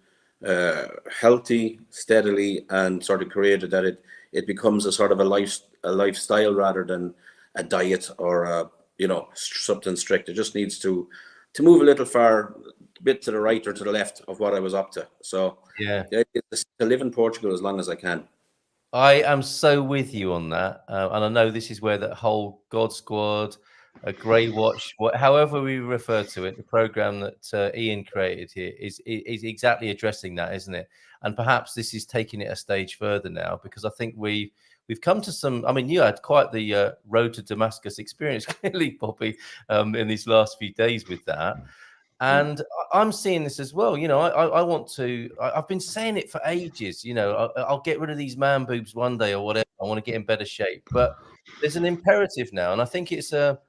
S6: healthy, steadily, and sort of create it that it becomes a sort of a lifestyle rather than a diet or something strict. It just needs to move a little bit to the right or to the left of what I was up to. So
S3: Yeah.
S6: the idea is to live in Portugal as long as I can.
S3: I am so with you on that, and I know this is where that whole God Squad, a Grey Watch, however we refer to it, the program that Ian created here is exactly addressing that, isn't it? And perhaps this is taking it a stage further now, because I think we've come to some. I mean, you had quite the road to Damascus experience, clearly, Bobby, in these last few days with that. And I'm seeing this as well. You know, I want to. I've been saying it for ages. You know, I'll get rid of these man boobs one day or whatever. I want to get in better shape. But there's an imperative now, and I think it's a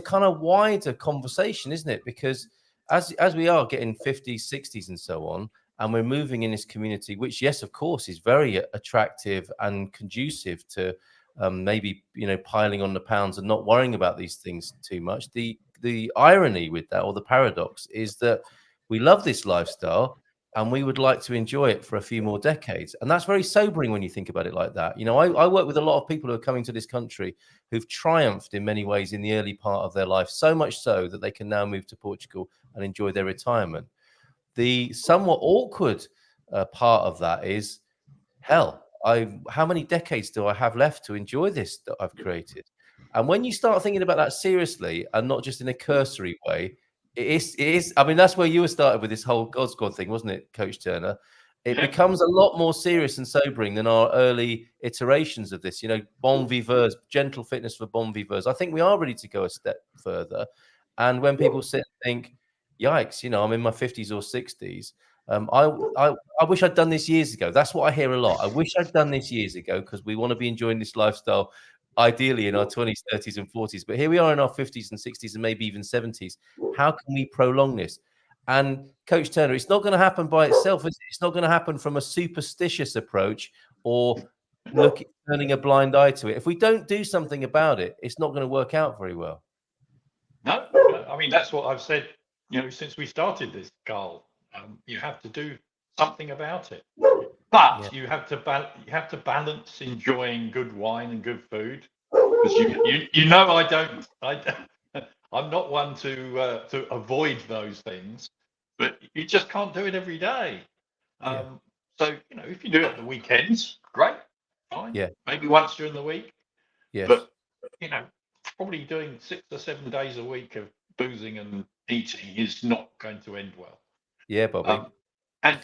S3: kind of wider conversation, isn't it? Because as we are getting 50s, 60s, and so on, and we're moving in this community, which, yes, of course, is very attractive and conducive to maybe, you know, piling on the pounds and not worrying about these things too much. The irony with that, or the paradox, is that we love this lifestyle and we would like to enjoy it for a few more decades. And that's very sobering when you think about it like that. You know, I work with a lot of people who are coming to this country who've triumphed in many ways in the early part of their life, so much so that they can now move to Portugal and enjoy their retirement. The somewhat awkward part of that is, hell, how many decades do I have left to enjoy this that I've created? And when you start thinking about that seriously and not just in a cursory way, it is. I mean, that's where you were started with this whole God Squad thing, wasn't it, Coach Turner? It becomes a lot more serious and sobering than our early iterations of this. You know, bon viveurs, gentle fitness for bon viveurs. I think we are ready to go a step further. And when people sit and think, yikes, you know, I'm in my 50s or 60s. I wish I'd done this years ago. That's what I hear a lot. I wish I'd done this years ago, because we want to be enjoying this lifestyle ideally in our 20s, 30s, and 40s. But here we are in our 50s and 60s and maybe even 70s. How can we prolong this? And Coach Turner, it's not going to happen by itself. It's not going to happen from a superstitious approach or turning a blind eye to it. If we don't do something about it, it's not going to work out very well.
S5: No, I mean, that's what I've said, you know, since we started this, Carl. You have to do something about it. But you have to balance enjoying good wine and good food, because you know I'm not one to avoid those things, but you just can't do it every day. So, you know, if you do it at the weekends, great, fine. Yeah. Maybe once during the week. Yes. But, you know, probably doing 6 or 7 days a week of boozing and eating is not going to end well.
S3: Yeah, Bobby.
S5: And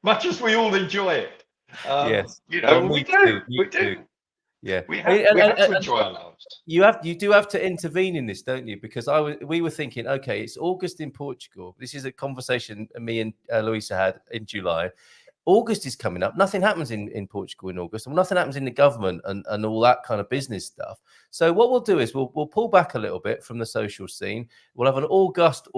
S5: much as we all enjoy it,
S3: yes,
S5: you know, we do.
S3: Yeah,
S5: we have to enjoy our lives.
S3: You do have to intervene in this, don't you? Because we were thinking, okay, it's August in Portugal. This is a conversation me and Louisa had in July. August is coming up. Nothing happens in Portugal in August, and nothing happens in the government and all that kind of business stuff. So what we'll do is we'll pull back a little bit from the social scene. We'll have an August.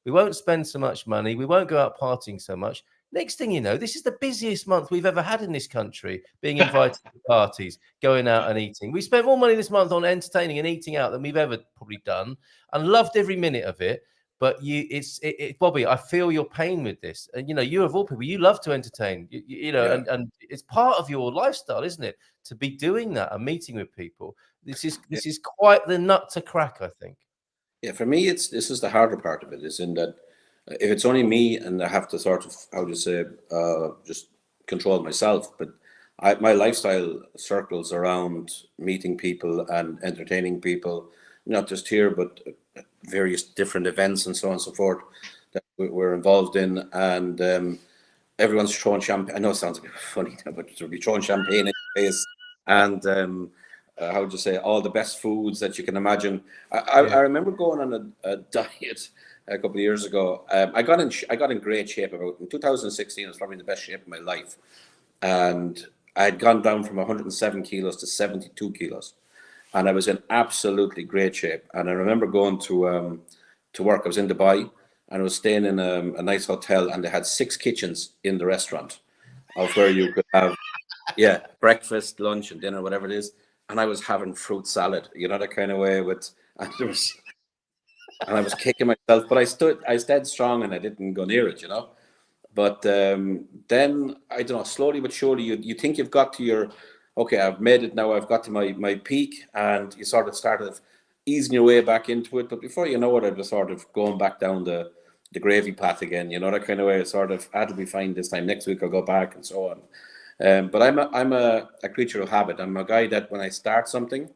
S3: We won't spend so much money. We won't go out partying so much. Next thing you know, this is the busiest month we've ever had in this country, being invited to parties, going out and eating. We spent more money this month on entertaining and eating out than we've ever probably done, and loved every minute of it. But Bobby, I feel your pain with this. And, you know, you of all people, you love to entertain, you know, and it's part of your lifestyle, isn't it? To be doing that and meeting with people. This is quite the nut to crack, I think.
S6: Yeah, for me, this is the harder part of it, is in that if it's only me and I have to sort of, just control myself, but my lifestyle circles around meeting people and entertaining people, not just here, but various different events and so on and so forth that we're involved in. And everyone's throwing champagne. I know it sounds a bit funny, but they'll be throwing champagne in your face. And how would you say, all the best foods that you can imagine. I remember going on a diet a couple of years ago. I got in great shape in 2016. It was probably the best shape of my life. And I had gone down from 107 kilos to 72 kilos. And I was in absolutely great shape. And I remember going to work. I was in Dubai, and I was staying in a nice hotel, and they had 6 kitchens in the restaurant of where you could have, breakfast, lunch, and dinner, whatever it is. And I was having fruit salad, you know, that kind of way and I was kicking myself, but I stayed strong and I didn't go near it, you know. But then, I don't know, slowly but surely, you think you've got to okay, I've made it now, I've got to my peak, and you sort of started easing your way back into it. But before you know it, I was sort of going back down the gravy path again, you know, that kind of way. Sort of, that'll be fine this time. Next week I'll go back and so on. But I'm a creature of habit. I'm a guy that when I start something,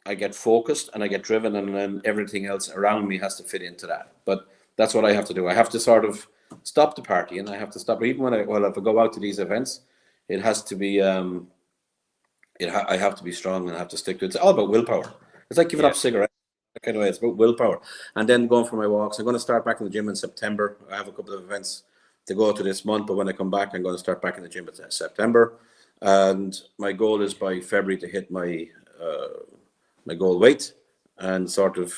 S6: I get focused and I get driven, and then everything else around me has to fit into that. But that's what I have to do. I have to sort of stop the party, and I have to stop. Even when if I go out to these events, it has to be I have to be strong and I have to stick to it. It's all about willpower. It's like giving up cigarettes. That kind of way. It's about willpower. And then going for my walks. I'm going to start back in the gym in September. I have a couple of events to go to this month, but when I come back, I'm going to start back in the gym in September. And my goal is by February to hit my goal weight and sort of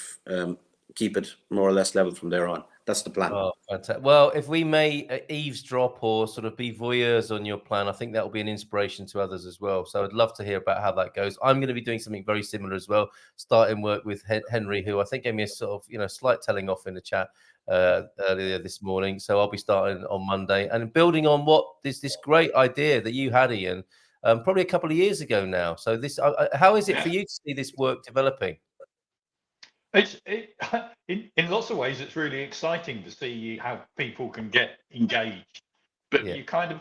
S6: keep it more or less level from there on. That's the plan.
S3: Oh, fantastic. Well, if we may eavesdrop or sort of be voyeurs on your plan, I think that will be an inspiration to others as well. So I'd love to hear about how that goes. I'm going to be doing something very similar as well, starting work with Henry, who I think gave me a sort of, slight telling off in the chat earlier this morning. So I'll be starting on Monday and building on what this great idea that you had, Ian, probably a couple of years ago now. So how is it for you to see this work developing?
S5: In lots of ways, it's really exciting to see how people can get engaged. But you kind of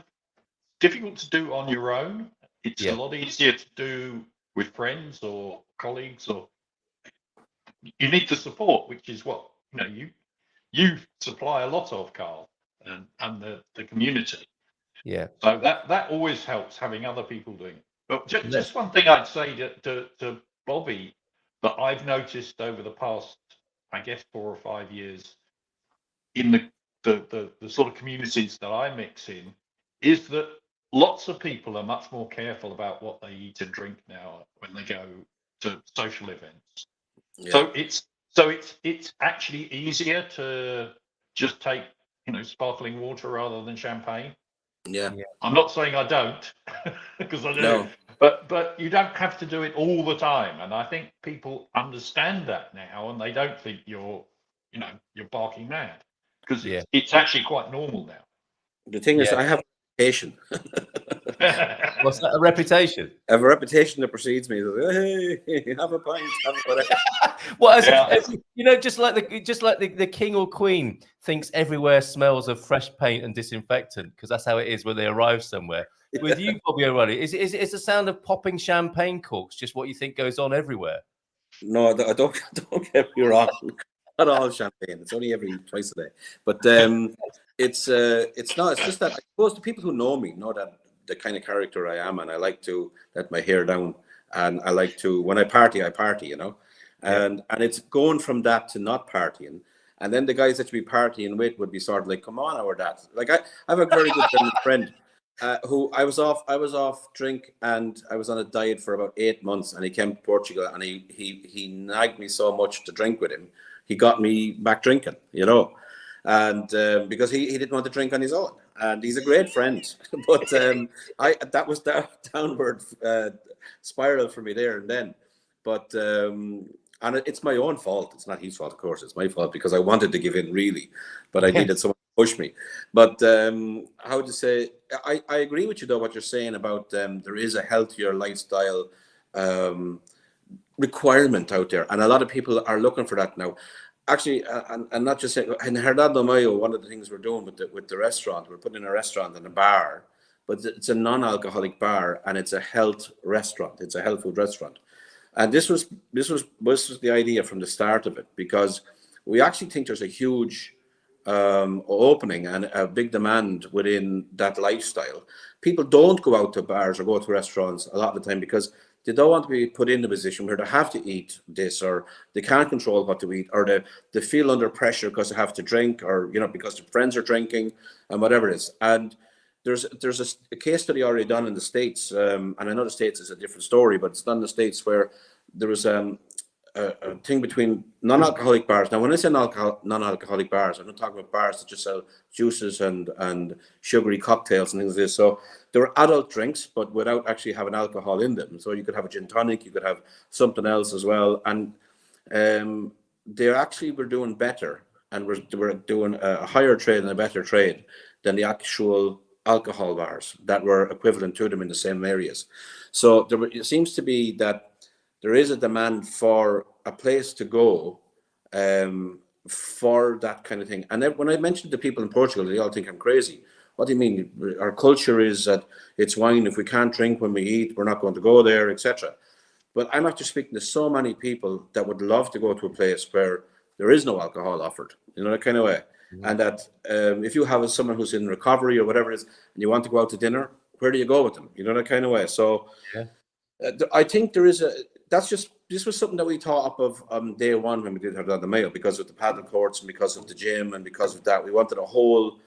S5: difficult to do on your own. It's a lot easier to do with friends or colleagues, or you need the support, which is what you supply a lot of, Carl, and the community.
S3: Yeah.
S5: So that always helps, having other people doing it. But just one thing I'd say to Bobby that I've noticed over the past, I guess, 4 or 5 years in the sort of communities that I mix in, is that lots of people are much more careful about what they eat and drink now when they go to social events. Yeah. So it's actually easier to just take sparkling water rather than champagne.
S6: Yeah.
S5: I'm not saying I don't, because I do. No. But you don't have to do it all the time, and I think people understand that now, and they don't think you're barking mad, because it's actually quite normal now.
S6: The thing is, I have a reputation.
S3: What's that? A reputation?
S6: I have a reputation that precedes me. Hey, have a pint, have a whatever.
S3: Well, just like the king or queen thinks everywhere smells of fresh paint and disinfectant, because that's how it is when they arrive somewhere. With you, Bobby O'Reilly, is the sound of popping champagne corks just what you think goes on everywhere?
S6: No, don't get me wrong. Not all champagne. It's only every twice a day. But it's not. It's just that I suppose the people who know me know that the kind of character I am, and I like to let my hair down, and I like to, when I party, and it's going from that to not partying, and then the guys that you be partying with would be sort of like, come on, our dad. Like I have a very good friend who I was off drink, and I was on a diet for about 8 months, and he came to Portugal, and he nagged me so much to drink with him, he got me back drinking, and because he didn't want to drink on his own, and he's a great friend, but that was the downward spiral for me there and then, but and it's my own fault. It's not his fault, of course. It's my fault because I wanted to give in really, but I needed someone to push me. But how to say? I agree with you though. What you're saying about there is a healthier lifestyle requirement out there, and a lot of people are looking for that now. Actually, and not just saying, in Herdado Mayo, one of the things we're doing with the restaurant, we're putting in a restaurant and a bar, but it's a non-alcoholic bar, and it's a health restaurant. It's a health food restaurant, and this was the idea from the start of it, because we actually think there's a huge opening and a big demand within that lifestyle. People don't go out to bars or go to restaurants a lot of the time because they don't want to be put in a position where they have to eat this, or they can't control what to eat, or they feel under pressure because they have to drink, or because their friends are drinking and whatever it is. And there's a case study already done in the States, and I know the States is a different story, but it's done in the States where there was a thing between non-alcoholic bars. Now, when I say non-alcoholic bars, I'm not talking about bars that just sell juices and sugary cocktails and things like this. So there were adult drinks, but without actually having alcohol in them. So you could have a gin tonic, you could have something else as well. And they actually were doing better, and were doing a higher trade and a better trade than the actual alcohol bars that were equivalent to them in the same areas. So it seems to be that there is a demand for a place to go for that kind of thing. And then when I mentioned to people in Portugal, they all think I'm crazy. What do you mean? Our culture is that it's wine. If we can't drink when we eat, we're not going to go there, etc. But I'm after speaking to so many people that would love to go to a place where there is no alcohol offered, you know, that kind of way. And that if you have someone who's in recovery or whatever it is, and you want to go out to dinner, where do you go with them? You know, that kind of way. So I think there is this was something that we thought up of on day one when we did have it on the Mayo, because of the paddle courts and because of the gym and because of that. We wanted a whole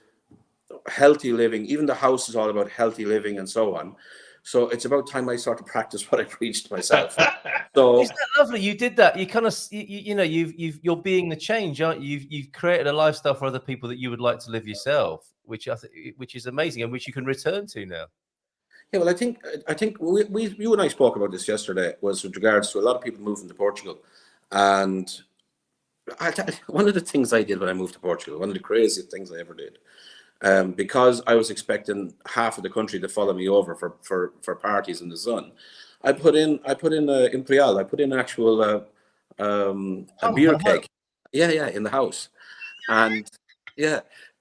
S6: healthy living. Even the house is all about healthy living and so on. So it's about time I start to practice what I preached myself. So
S3: isn't that lovely? You did that. You kind of, you know, you're being the change, aren't you? You've created a lifestyle for other people that you would like to live yourself, which is amazing, and which you can return to now.
S6: Yeah, well, I think you and I spoke about this yesterday, was with regards to a lot of people moving to Portugal, and one of the things I did when I moved to Portugal, one of the craziest things I ever did, because I was expecting half of the country to follow me over for parties in the sun, I put in Imperial. I put in actual a beer keg. Yeah, in the house, and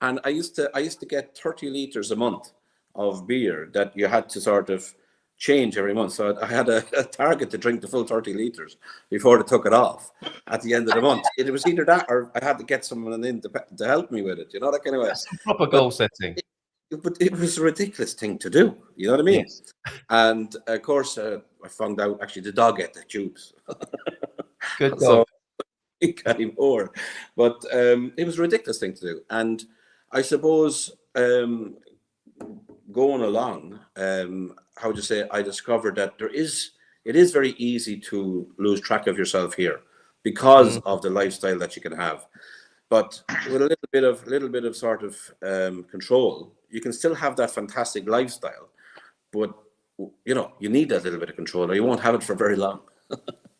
S6: I used to get 30 liters a month of beer that you had to sort of change every month. So I had a target to drink the full 30 liters before they took it off at the end of the month. It was either that or I had to get someone in to help me with it, you know, that kind of way.
S3: That's some proper goal setting.
S6: But it was a ridiculous thing to do, you know what I mean?
S3: Yes.
S6: And of course, I found out actually the dog ate the tubes.
S3: Good dog.
S6: So it got him more. But it was a ridiculous thing to do. And I suppose going along, how would you say, I discovered that it is very easy to lose track of yourself here because of the lifestyle that you can have. But with a little bit of sort of control, you can still have that fantastic lifestyle. But you know, you need that little bit of control, or you won't have it for very long.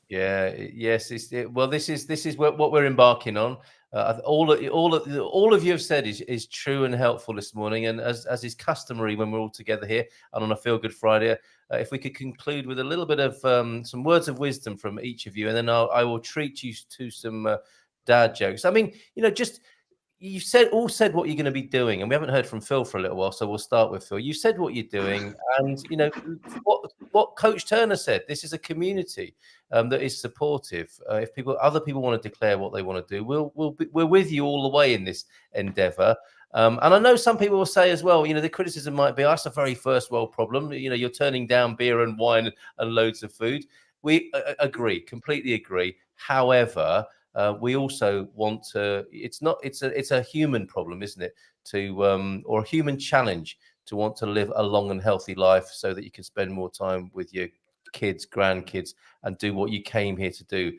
S3: Yes. This is what we're embarking on. All of you have said is true and helpful this morning, and as is customary when we're all together here and on a Feel Good Friday, if we could conclude with a little bit of some words of wisdom from each of you, and then I will treat you to some dad jokes. I mean, you know, just you've all said what you're going to be doing, and we haven't heard from Phil for a little while, so we'll start with Phil. You said what you're doing, and you know what Coach Turner said. This is a community that is supportive. If other people want to declare what they want to do, we're with you all the way in this endeavor. And I know some people will say as well, you know, the criticism might be, that's a very first world problem. You know, you're turning down beer and wine and loads of food. We completely agree. However, we also want to. It's a human problem, isn't it? Or a human challenge to want to live a long and healthy life so that you can spend more time with your kids, grandkids, and do what you came here to do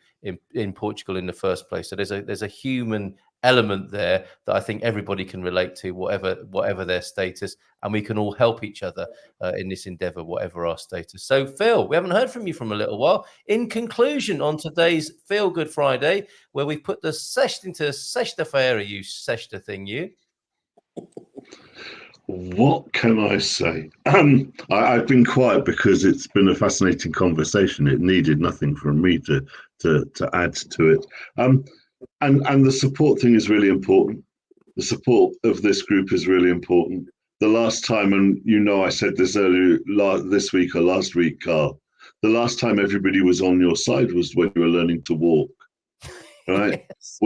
S3: in Portugal in the first place. So there's a human element there that I think everybody can relate to, whatever their status, and we can all help each other in this endeavor, whatever our status. So Phil, we haven't heard from you from a little while. In conclusion, on today's Feel Good Friday, where we put the sest into sexta-feira, you sexta thing, you.
S4: What can I say? I've been quiet because it's been a fascinating conversation. It needed nothing from me to add to it. And the support thing is really important. The support of this group is really important. The last time, and you know, I said this earlier this week or last week, Carl, the last time everybody was on your side was when you were learning to walk, right?
S3: Yes.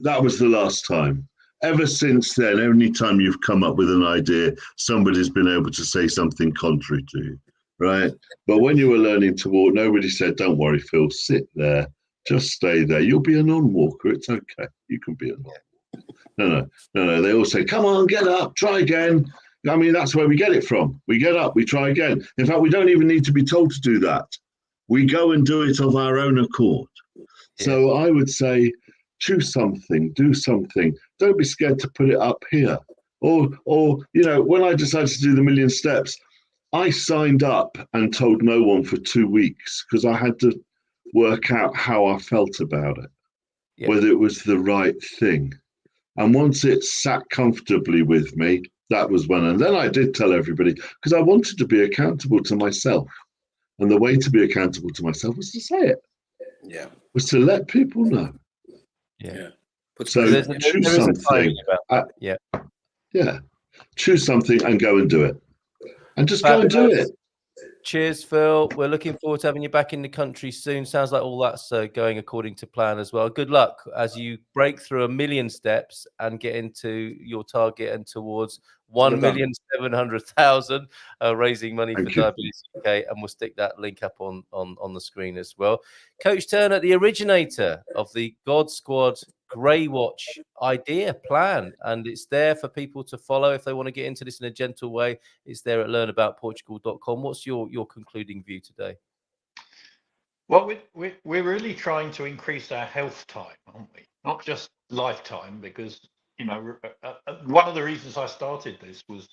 S4: That was the last time. Ever since then, any time you've come up with an idea, somebody's been able to say something contrary to you, right? But when you were learning to walk, nobody said, don't worry, Phil, sit there, just stay there. You'll be a non-walker. It's okay. You can be a non-walker. No. They all say, come on, get up, try again. I mean, that's where we get it from. We get up, we try again. In fact, we don't even need to be told to do that. We go and do it of our own accord. Yeah. So I would say, choose something, do something. Don't be scared to put it up here. Or you know, when I decided to do the 1,000,000 steps, I signed up and told no one for 2 weeks because I had to work out how I felt about it, whether it was the right thing. And once it sat comfortably with me, that was when. And then I did tell everybody because I wanted to be accountable to myself. And the way to be accountable to myself was to say it.
S6: Yeah.
S4: was to let people know.
S3: Yeah.
S4: So
S3: There is a timing
S4: choose
S3: about
S4: something.
S3: that.
S4: Yeah. Choose something and go and do it. And just go and do it.
S3: Cheers, Phil. We're looking forward to having you back in the country soon. Sounds like all that's going according to plan as well. Good luck as you break through 1 million steps and get into your target and towards 1,700,000, raising money for Diabetes UK. And we'll stick that link up on the screen as well. Coach Turner, the originator of the God Squad Grey Watch idea plan, and it's there for people to follow if they want to get into this in a gentle way. It's there at learnaboutportugal.com. What's your concluding view today?
S5: Well, we're really trying to increase our health time, aren't we? Not just lifetime, because one of the reasons I started this was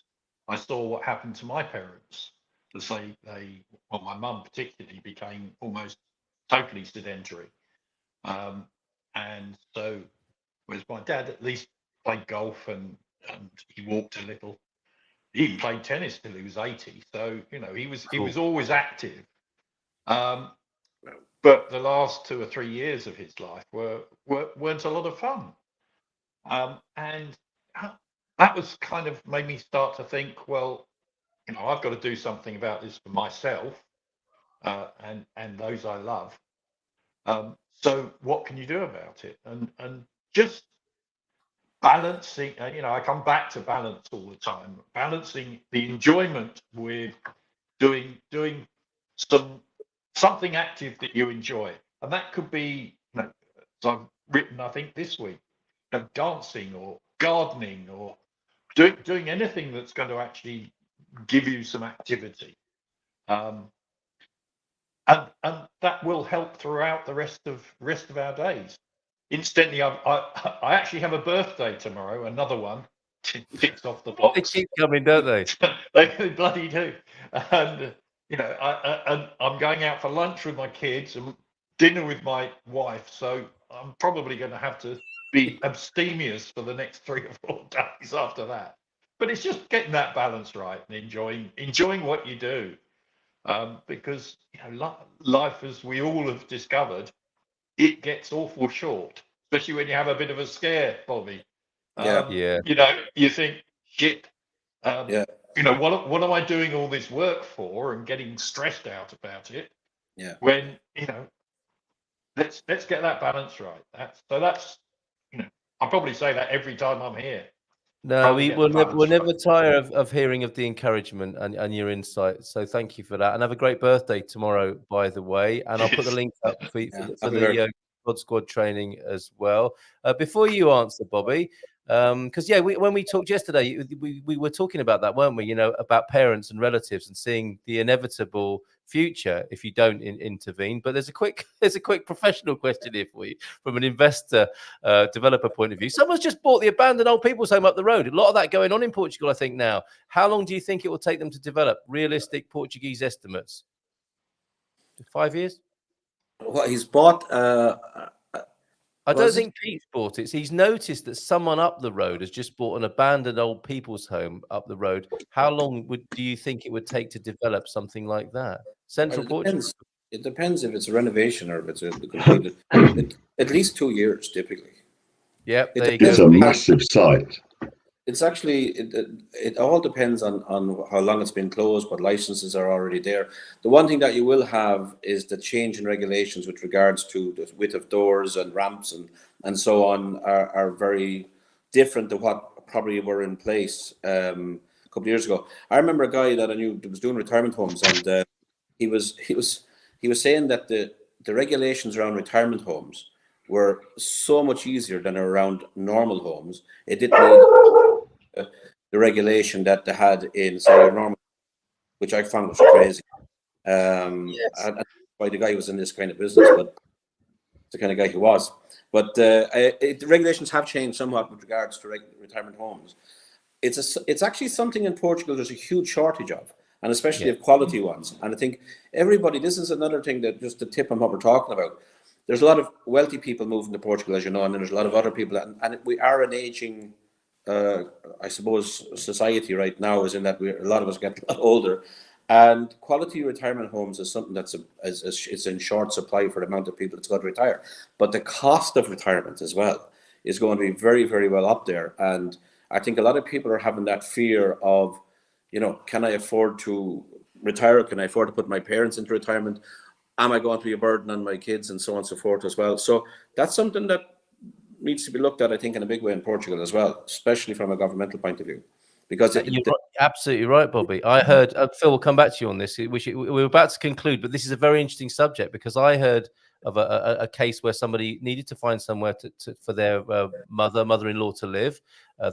S5: I saw what happened to my parents. Well, my mum particularly became almost totally sedentary, and so whereas my dad at least played golf and he walked a little. He even played tennis till he was 80. So, he was always active. But the last 2 or 3 years of his life weren't a lot of fun. And that was kind of made me start to think, well, I've got to do something about this for myself and those I love. So what can you do about it? And just balancing, I come back to balance all the time, balancing the enjoyment with doing something active that you enjoy. And that could be, as I've written, I think this week, dancing or gardening or doing anything that's going to actually give you some activity. And that will help throughout the rest of our days. Incidentally, I actually have a birthday tomorrow, another one. Ticks off the box.
S3: They keep coming, don't they?
S5: They bloody do. And I'm going out for lunch with my kids and dinner with my wife, so I'm probably going to have to be abstemious for the next 3 or 4 days after that. But it's just getting that balance right and enjoying what you do, because life, as we all have discovered, it gets awful short, especially when you have a bit of a scare, Bobby. You think, shit. What am I doing all this work for and getting stressed out about it?
S6: Yeah.
S5: When let's get that balance right. That's I probably say that every time I'm here.
S3: No, we'll never tire of hearing of the encouragement and your insight. So thank you for that, and have a great birthday tomorrow, by the way. And I'll put the link up for the God Squad training as well. Before you answer, Bobby, because when we talked yesterday, we were talking about that, weren't we? About parents and relatives and seeing the inevitable future if you don't intervene. But there's a quick professional question here for you from an investor developer point of view. Someone's just bought the abandoned old people's home up the road. A lot of that going on in Portugal, I think, now. How long do you think it will take them to develop? Realistic Portuguese estimates? 5 years?
S6: Well, he's bought
S3: I don't think Pete's bought it. He's noticed that someone up the road has just bought an abandoned old people's home up the road. How long do you think it would take to develop something like that? Central Portugal?
S6: It depends if it's a renovation or if it's a completed. At least 2 years, typically.
S3: Yep,
S4: it's a massive site.
S6: It's actually, it all depends on how long it's been closed, what licenses are already there. The one thing that you will have is the change in regulations with regards to the width of doors and ramps and so on are very different to what probably were in place a couple of years ago. I remember a guy that I knew was doing retirement homes, and he was saying that the regulations around retirement homes were so much easier than around normal homes. It didn't need the regulation that they had in, say, a normal, which I found was crazy. And why the guy was in this kind of business, but the kind of guy he was. But the regulations have changed somewhat with regards to retirement homes. It's actually something in Portugal there's a huge shortage of, and especially of quality ones. And I think everybody, this is another thing that just to tip on what we're talking about. There's a lot of wealthy people moving to Portugal, as you know, and then there's a lot of other people. And we are an aging, I suppose, society right now, is in that a lot of us get a lot older. And quality retirement homes is something that's it's in short supply for the amount of people that's going to retire. But the cost of retirement as well is going to be very, very well up there. And I think a lot of people are having that fear of, can I afford to retire? Can I afford to put my parents into retirement? Am I going to be a burden on my kids, and so on and so forth as well? So that's something that needs to be looked at, I think, in a big way in Portugal as well, especially from a governmental point of view. Because
S3: you're absolutely right, Bobby. I heard Phil will come back to you on this. We're about to conclude, but this is a very interesting subject, because I heard of a case where somebody needed to find somewhere for their mother-in-law to live.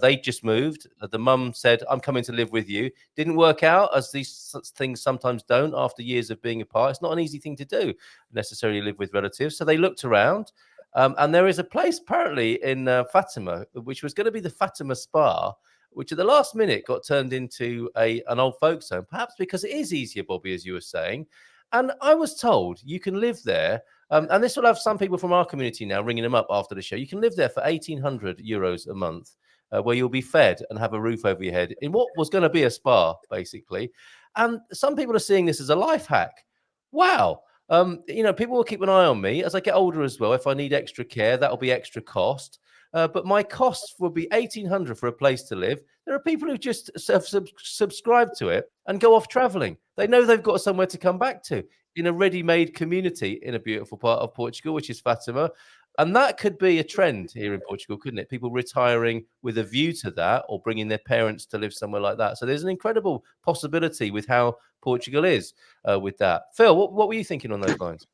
S3: They just moved. The mum said, "I'm coming to live with you." Didn't work out, as these things sometimes don't after years of being apart. It's not an easy thing to do, necessarily live with relatives. So they looked around, and there is a place apparently in Fatima, which was going to be the Fatima Spa, which at the last minute got turned into an old folks home, perhaps because it is easier, Bobby, as you were saying. And I was told you can live there, and this will have some people from our community now ringing them up after the show. You can live there for 1,800 euros a month, where you'll be fed and have a roof over your head in what was going to be a spa, basically. And some people are seeing this as a life hack. Wow. People will keep an eye on me as I get older as well. If I need extra care, that'll be extra cost. But my costs would be 1,800 for a place to live. There are people who just subscribe to it and go off traveling. They know they've got somewhere to come back to in a ready-made community in a beautiful part of Portugal, which is Fatima. And that could be a trend here in Portugal, couldn't it? People retiring with a view to that, or bringing their parents to live somewhere like that. So there's an incredible possibility with how Portugal is with that. Phil, what were you thinking on those lines?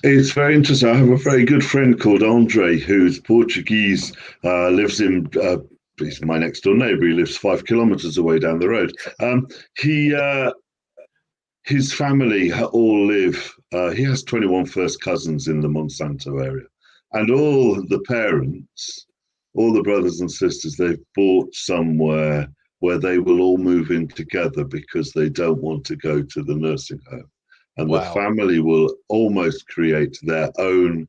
S4: It's very interesting. I have a very good friend called Andre, who's Portuguese, lives in, he's my next door neighbor. He lives 5 kilometers away down the road. His family all live, he has 21 first cousins in the Monsanto area. And all the parents, all the brothers and sisters, they've bought somewhere where they will all move in together because they don't want to go to the nursing home. And the family will almost create their own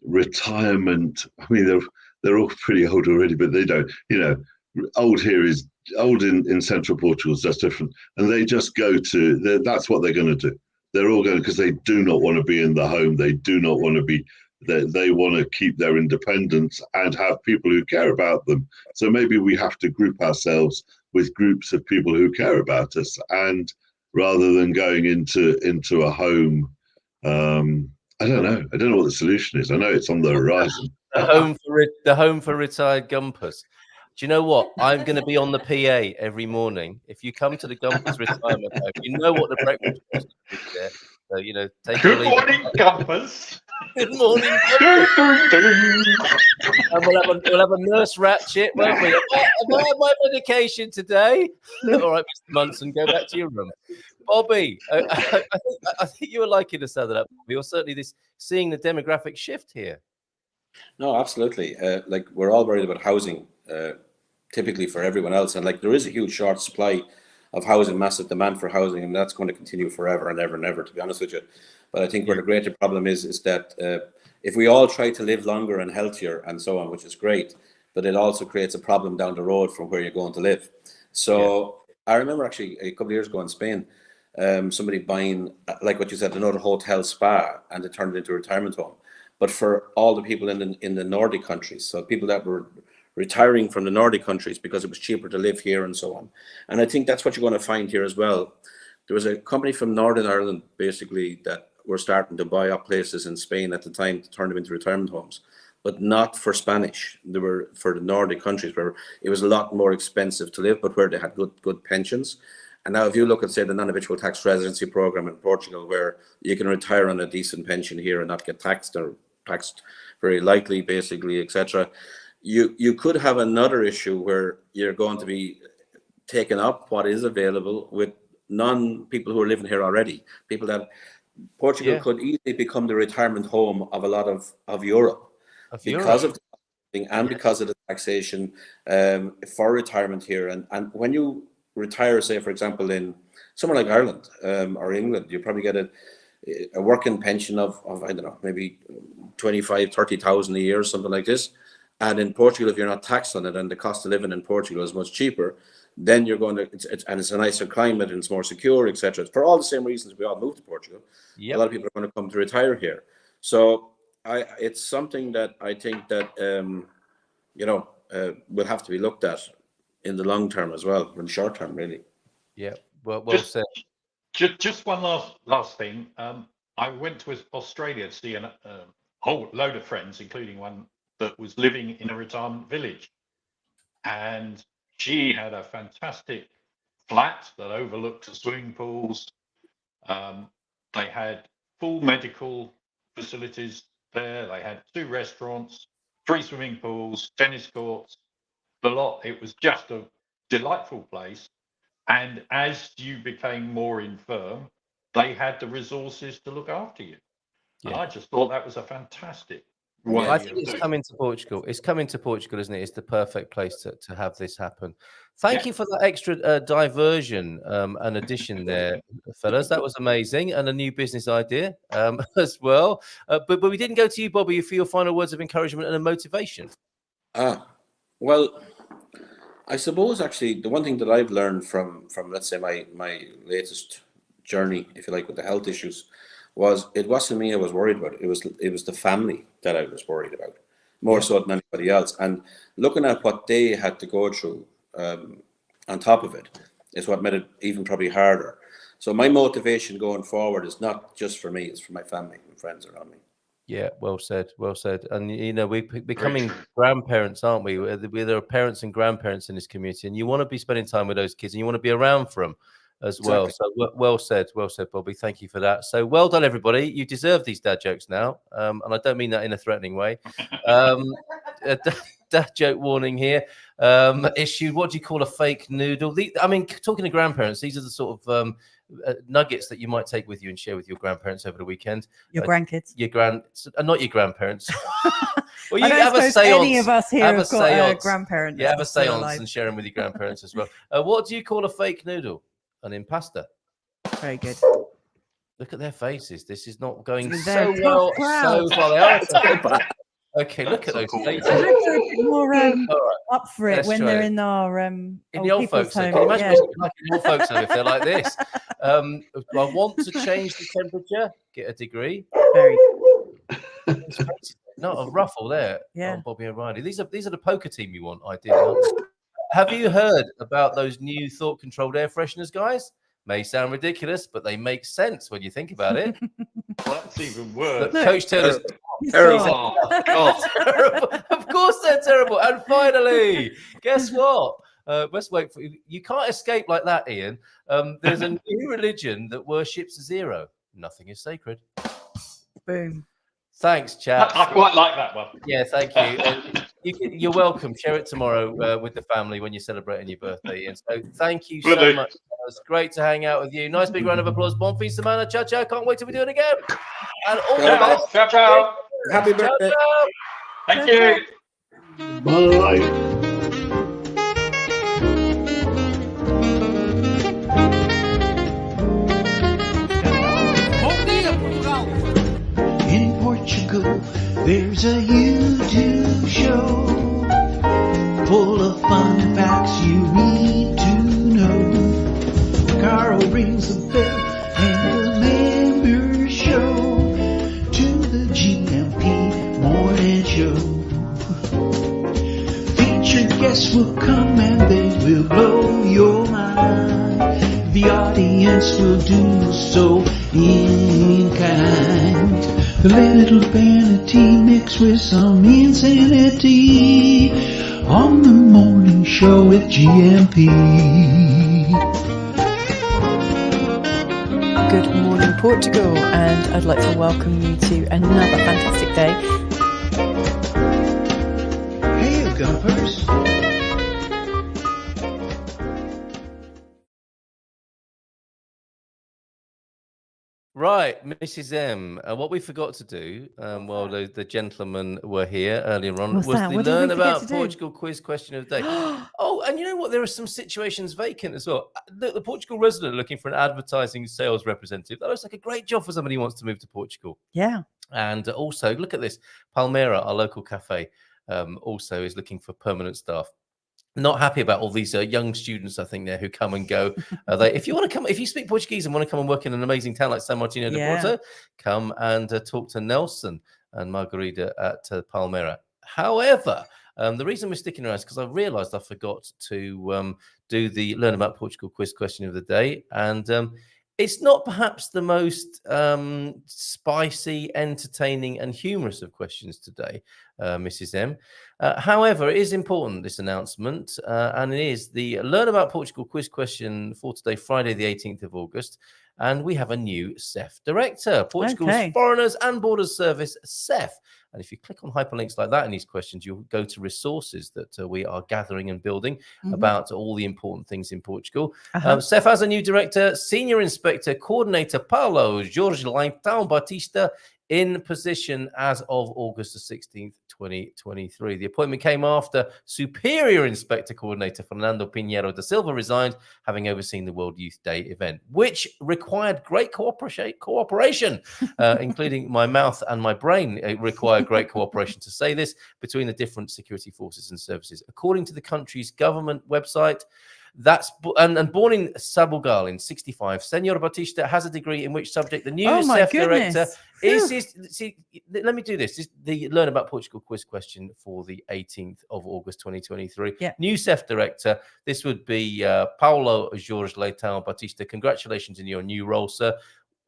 S4: retirement. I mean, they're all pretty old already, but they don't, old here is old in central Portugal is just different. And they just go to, that's what they're going to do. They're all going because they do not want to be in the home. They do not want to be, they want to keep their independence and have people who care about them. So maybe we have to group ourselves with groups of people who care about us, and rather than going into a home, I don't know what the solution is. I know it's on the horizon.
S3: The home for retired Gumpers. Do you know what? I'm going to be on the PA every morning. If you come to the Gumpers retirement home, you know what the breakfast is there. So, take
S5: Good morning, Gumpers.
S3: Good morning, Gumpers. And we'll have a nurse ratchet, won't we? Have I had my medication today? All right, Mr. Munson, go back to your room. Bobby, I think you were liking to say that up, Bobby, or certainly seeing the demographic shift here.
S6: No, absolutely. We're all worried about housing, typically for everyone else. And there is a huge short supply of housing, massive demand for housing, and that's going to continue forever and ever and ever, to be honest with you. But I think where the greater problem is that if we all try to live longer and healthier and so on, which is great, but it also creates a problem down the road from where you're going to live. So I remember actually a couple of years ago in Spain, somebody buying, like what you said, another hotel spa, and they turned it into a retirement home. But for all the people in the Nordic countries, so people that were retiring from the Nordic countries because it was cheaper to live here and so on. And I think that's what you're going to find here as well. There was a company from Northern Ireland, basically, that were starting to buy up places in Spain at the time to turn them into retirement homes, but not for Spanish. They were for the Nordic countries where it was a lot more expensive to live, but where they had good pensions. And now if you look at, say, the non-habitual tax residency program in Portugal, where you can retire on a decent pension here and not get taxed, or taxed very lightly, basically, etc. You could have another issue where you're going to be taking up what is available with non-people who are living here already. People that Portugal could easily become the retirement home of a lot of Europe because of the thing and because of the taxation for retirement here. And when you retire, say, for example, in somewhere like Ireland or England, you probably get a working pension of I don't know, maybe 25,000, 30,000 a year, something like this. And in Portugal, if you're not taxed on it and the cost of living in Portugal is much cheaper, then you're going to, it's a nicer climate and it's more secure, etc. For all the same reasons we all moved to Portugal.
S3: Yep.
S6: A lot of people are going to come to retire here. So it's something that I think that, will have to be looked at in the long term as well, in the short term, really.
S3: Yeah, well said.
S5: Just one last thing. I went to Australia to see a whole load of friends, including one that was living in a retirement village. And she had a fantastic flat that overlooked the swimming pools. They had full medical facilities there. They had 2 restaurants, 3 swimming pools, tennis courts, the lot. It was just a delightful place. And as you became more infirm, they had the resources to look after you. And I just thought that was a fantastic way.
S3: I think it's coming to Portugal. It's coming to Portugal, isn't it? It's the perfect place to have this happen. Thank you for that extra diversion and addition there, fellas. That was amazing, and a new business idea as well. But we didn't go to you, Bobby, for your final words of encouragement and motivation.
S6: Well, I suppose actually the one thing that I've learned from let's say my latest journey, if you like, with the health issues, was it wasn't me I was worried about. It was the family that I was worried about, more so than anybody else. And looking at what they had to go through on top of it is what made it even probably harder. So my motivation going forward is not just for me; it's for my family and friends around me.
S3: Yeah, well said, well said. And we're becoming grandparents, aren't we? There are parents and grandparents in this community, and you want to be spending time with those kids, and you want to be around for them as well. So well said, Bobby. Thank you for that. So well done, everybody. You deserve these dad jokes now, and I don't mean that in a threatening way. Dad joke warning here. Issued. What do you call a fake noodle? Talking to grandparents, these are the sort of nuggets that you might take with you and share with your grandparents over the weekend.
S2: Your grandkids.
S3: Not your grandparents. Well,
S2: you have a seance. Any of us here have got a grandparent.
S3: Yeah, have a seance and share them with your grandparents as well. What do you call a fake noodle? An impasta.
S2: Very good.
S3: Look at their faces. This is not going so well. So far. Okay, look at those faces.
S2: I had to a bit more up for it when they're in our
S3: in the old folks home. Can you imagine like in old folks home if they're like this? I want to change the temperature, get a degree.
S2: Very.
S3: Not a ruffle there.
S2: Yeah,
S3: Bobby O'Reilly. These are the poker team you want, ideally, aren't they? Have you heard about those new thought-controlled air fresheners, guys? May sound ridiculous, but they make sense when you think about it.
S5: Well, that's even worse.
S3: Look, Coach Taylor's
S5: terrible. Oh, God.
S3: Terrible. Of course they're terrible. And finally, guess what? Let's wait for you. You can't escape like that, Ian. There's a new religion that worships zero. Nothing is sacred.
S2: Boom.
S3: Thanks, chap.
S5: I quite like that one.
S3: Yeah, thank you. You're welcome. Share it tomorrow with the family when you're celebrating your birthday. And so thank you so much. It's great to hang out with you. Nice big round of applause. Bon fils de semana. Ciao, ciao. Can't wait till we do it again. And all the best.
S5: Ciao, ciao.
S6: Happy birthday.
S5: Ciao, ciao. Thank you.
S4: Bye.
S1: In Portugal, there's a YouTube show full of fun facts you need to know. Carl rings the bell and the members show to the GMP morning show. Featured guests will come and they will blow your mind. The audience will do so in kind. The little vanity mixed with some insanity on the morning show with GMP.
S2: Good morning, Portugal, and I'd like to welcome you to another fantastic day.
S1: Hey, Gumpers.
S3: Right, Mrs. M. What we forgot to do while the gentlemen were here earlier on was to learn about Portugal quiz question of the day. Oh, and you know what? There are some situations vacant as well. The Portugal resident looking for an advertising sales representative. That looks like a great job for somebody who wants to move to Portugal.
S2: Yeah.
S3: And also, look at this. Palmeira, our local cafe. also is looking for permanent staff. Not happy about all these young students, I think, there who come and go. If you speak Portuguese and want to come and work in an amazing town like São Martinho de Porto, come and talk to Nelson and Margarida at Palmeira. However, the reason we're sticking around is because I realised I forgot to do the Learn About Portugal quiz question of the day, and it's not perhaps the most spicy, entertaining, and humorous of questions today, Mrs. M. However, it is important, this announcement, and it is the Learn About Portugal quiz question for today, Friday, the 18th of August. And we have a new CEF director, Portugal's Foreigners and Borders Service, CEF. And if you click on hyperlinks like that in these questions, you'll go to resources that we are gathering and building about all the important things in Portugal. CEF has a new director, Senior Inspector Coordinator Paulo Jorge Leitão Batista, in position as of August the 16th, 2023. The appointment came after Superior Inspector Coordinator Fernando Pinheiro da Silva resigned, having overseen the World Youth Day event, which required great cooperation, including my mouth and my brain. It required great cooperation to say this between the different security forces and services. According to the country's government website, and born in Sabugal in 65, Senor Batista has a degree in which subject the new CEF director is. Let me do this. The Learn About Portugal quiz question for the 18th of August 2023. New CEF director. This would be Paulo Jorge Leitão Batista. Congratulations in your new role, sir.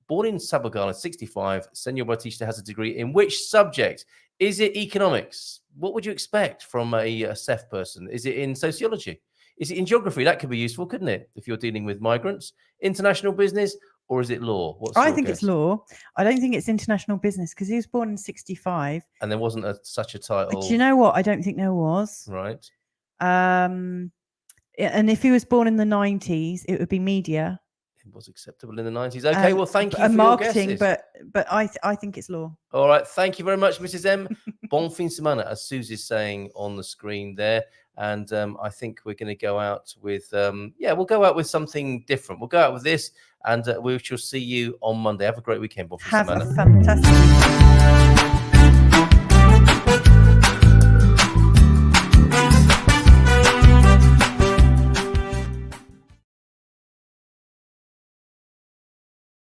S3: Born in Sabugal in 65, Senor Batista has a degree in which subject? Is it economics? What would you expect from a CEF person? Is it in sociology? Is it in geography? That could be useful, couldn't it? If you're dealing with migrants, international business, or is it law?
S2: I think it's law. I don't think it's international business because he was born in 65.
S3: And there wasn't such a title.
S2: Do you know what? I don't think there was.
S3: Right.
S2: And if he was born in the 90s, it would be media.
S3: It was acceptable in the 90s. Okay, well, thank you for
S2: marketing,
S3: your guesses.
S2: but I think it's law.
S3: All right, thank you very much, Mrs. M. Bon fin de semana, as Susie's saying on the screen there. And I think we're going to go out with, we'll go out with something different. We'll go out with this, and we shall see you on Monday. Have a great weekend. Bon fin de semana.
S2: Have a fantastic weekend.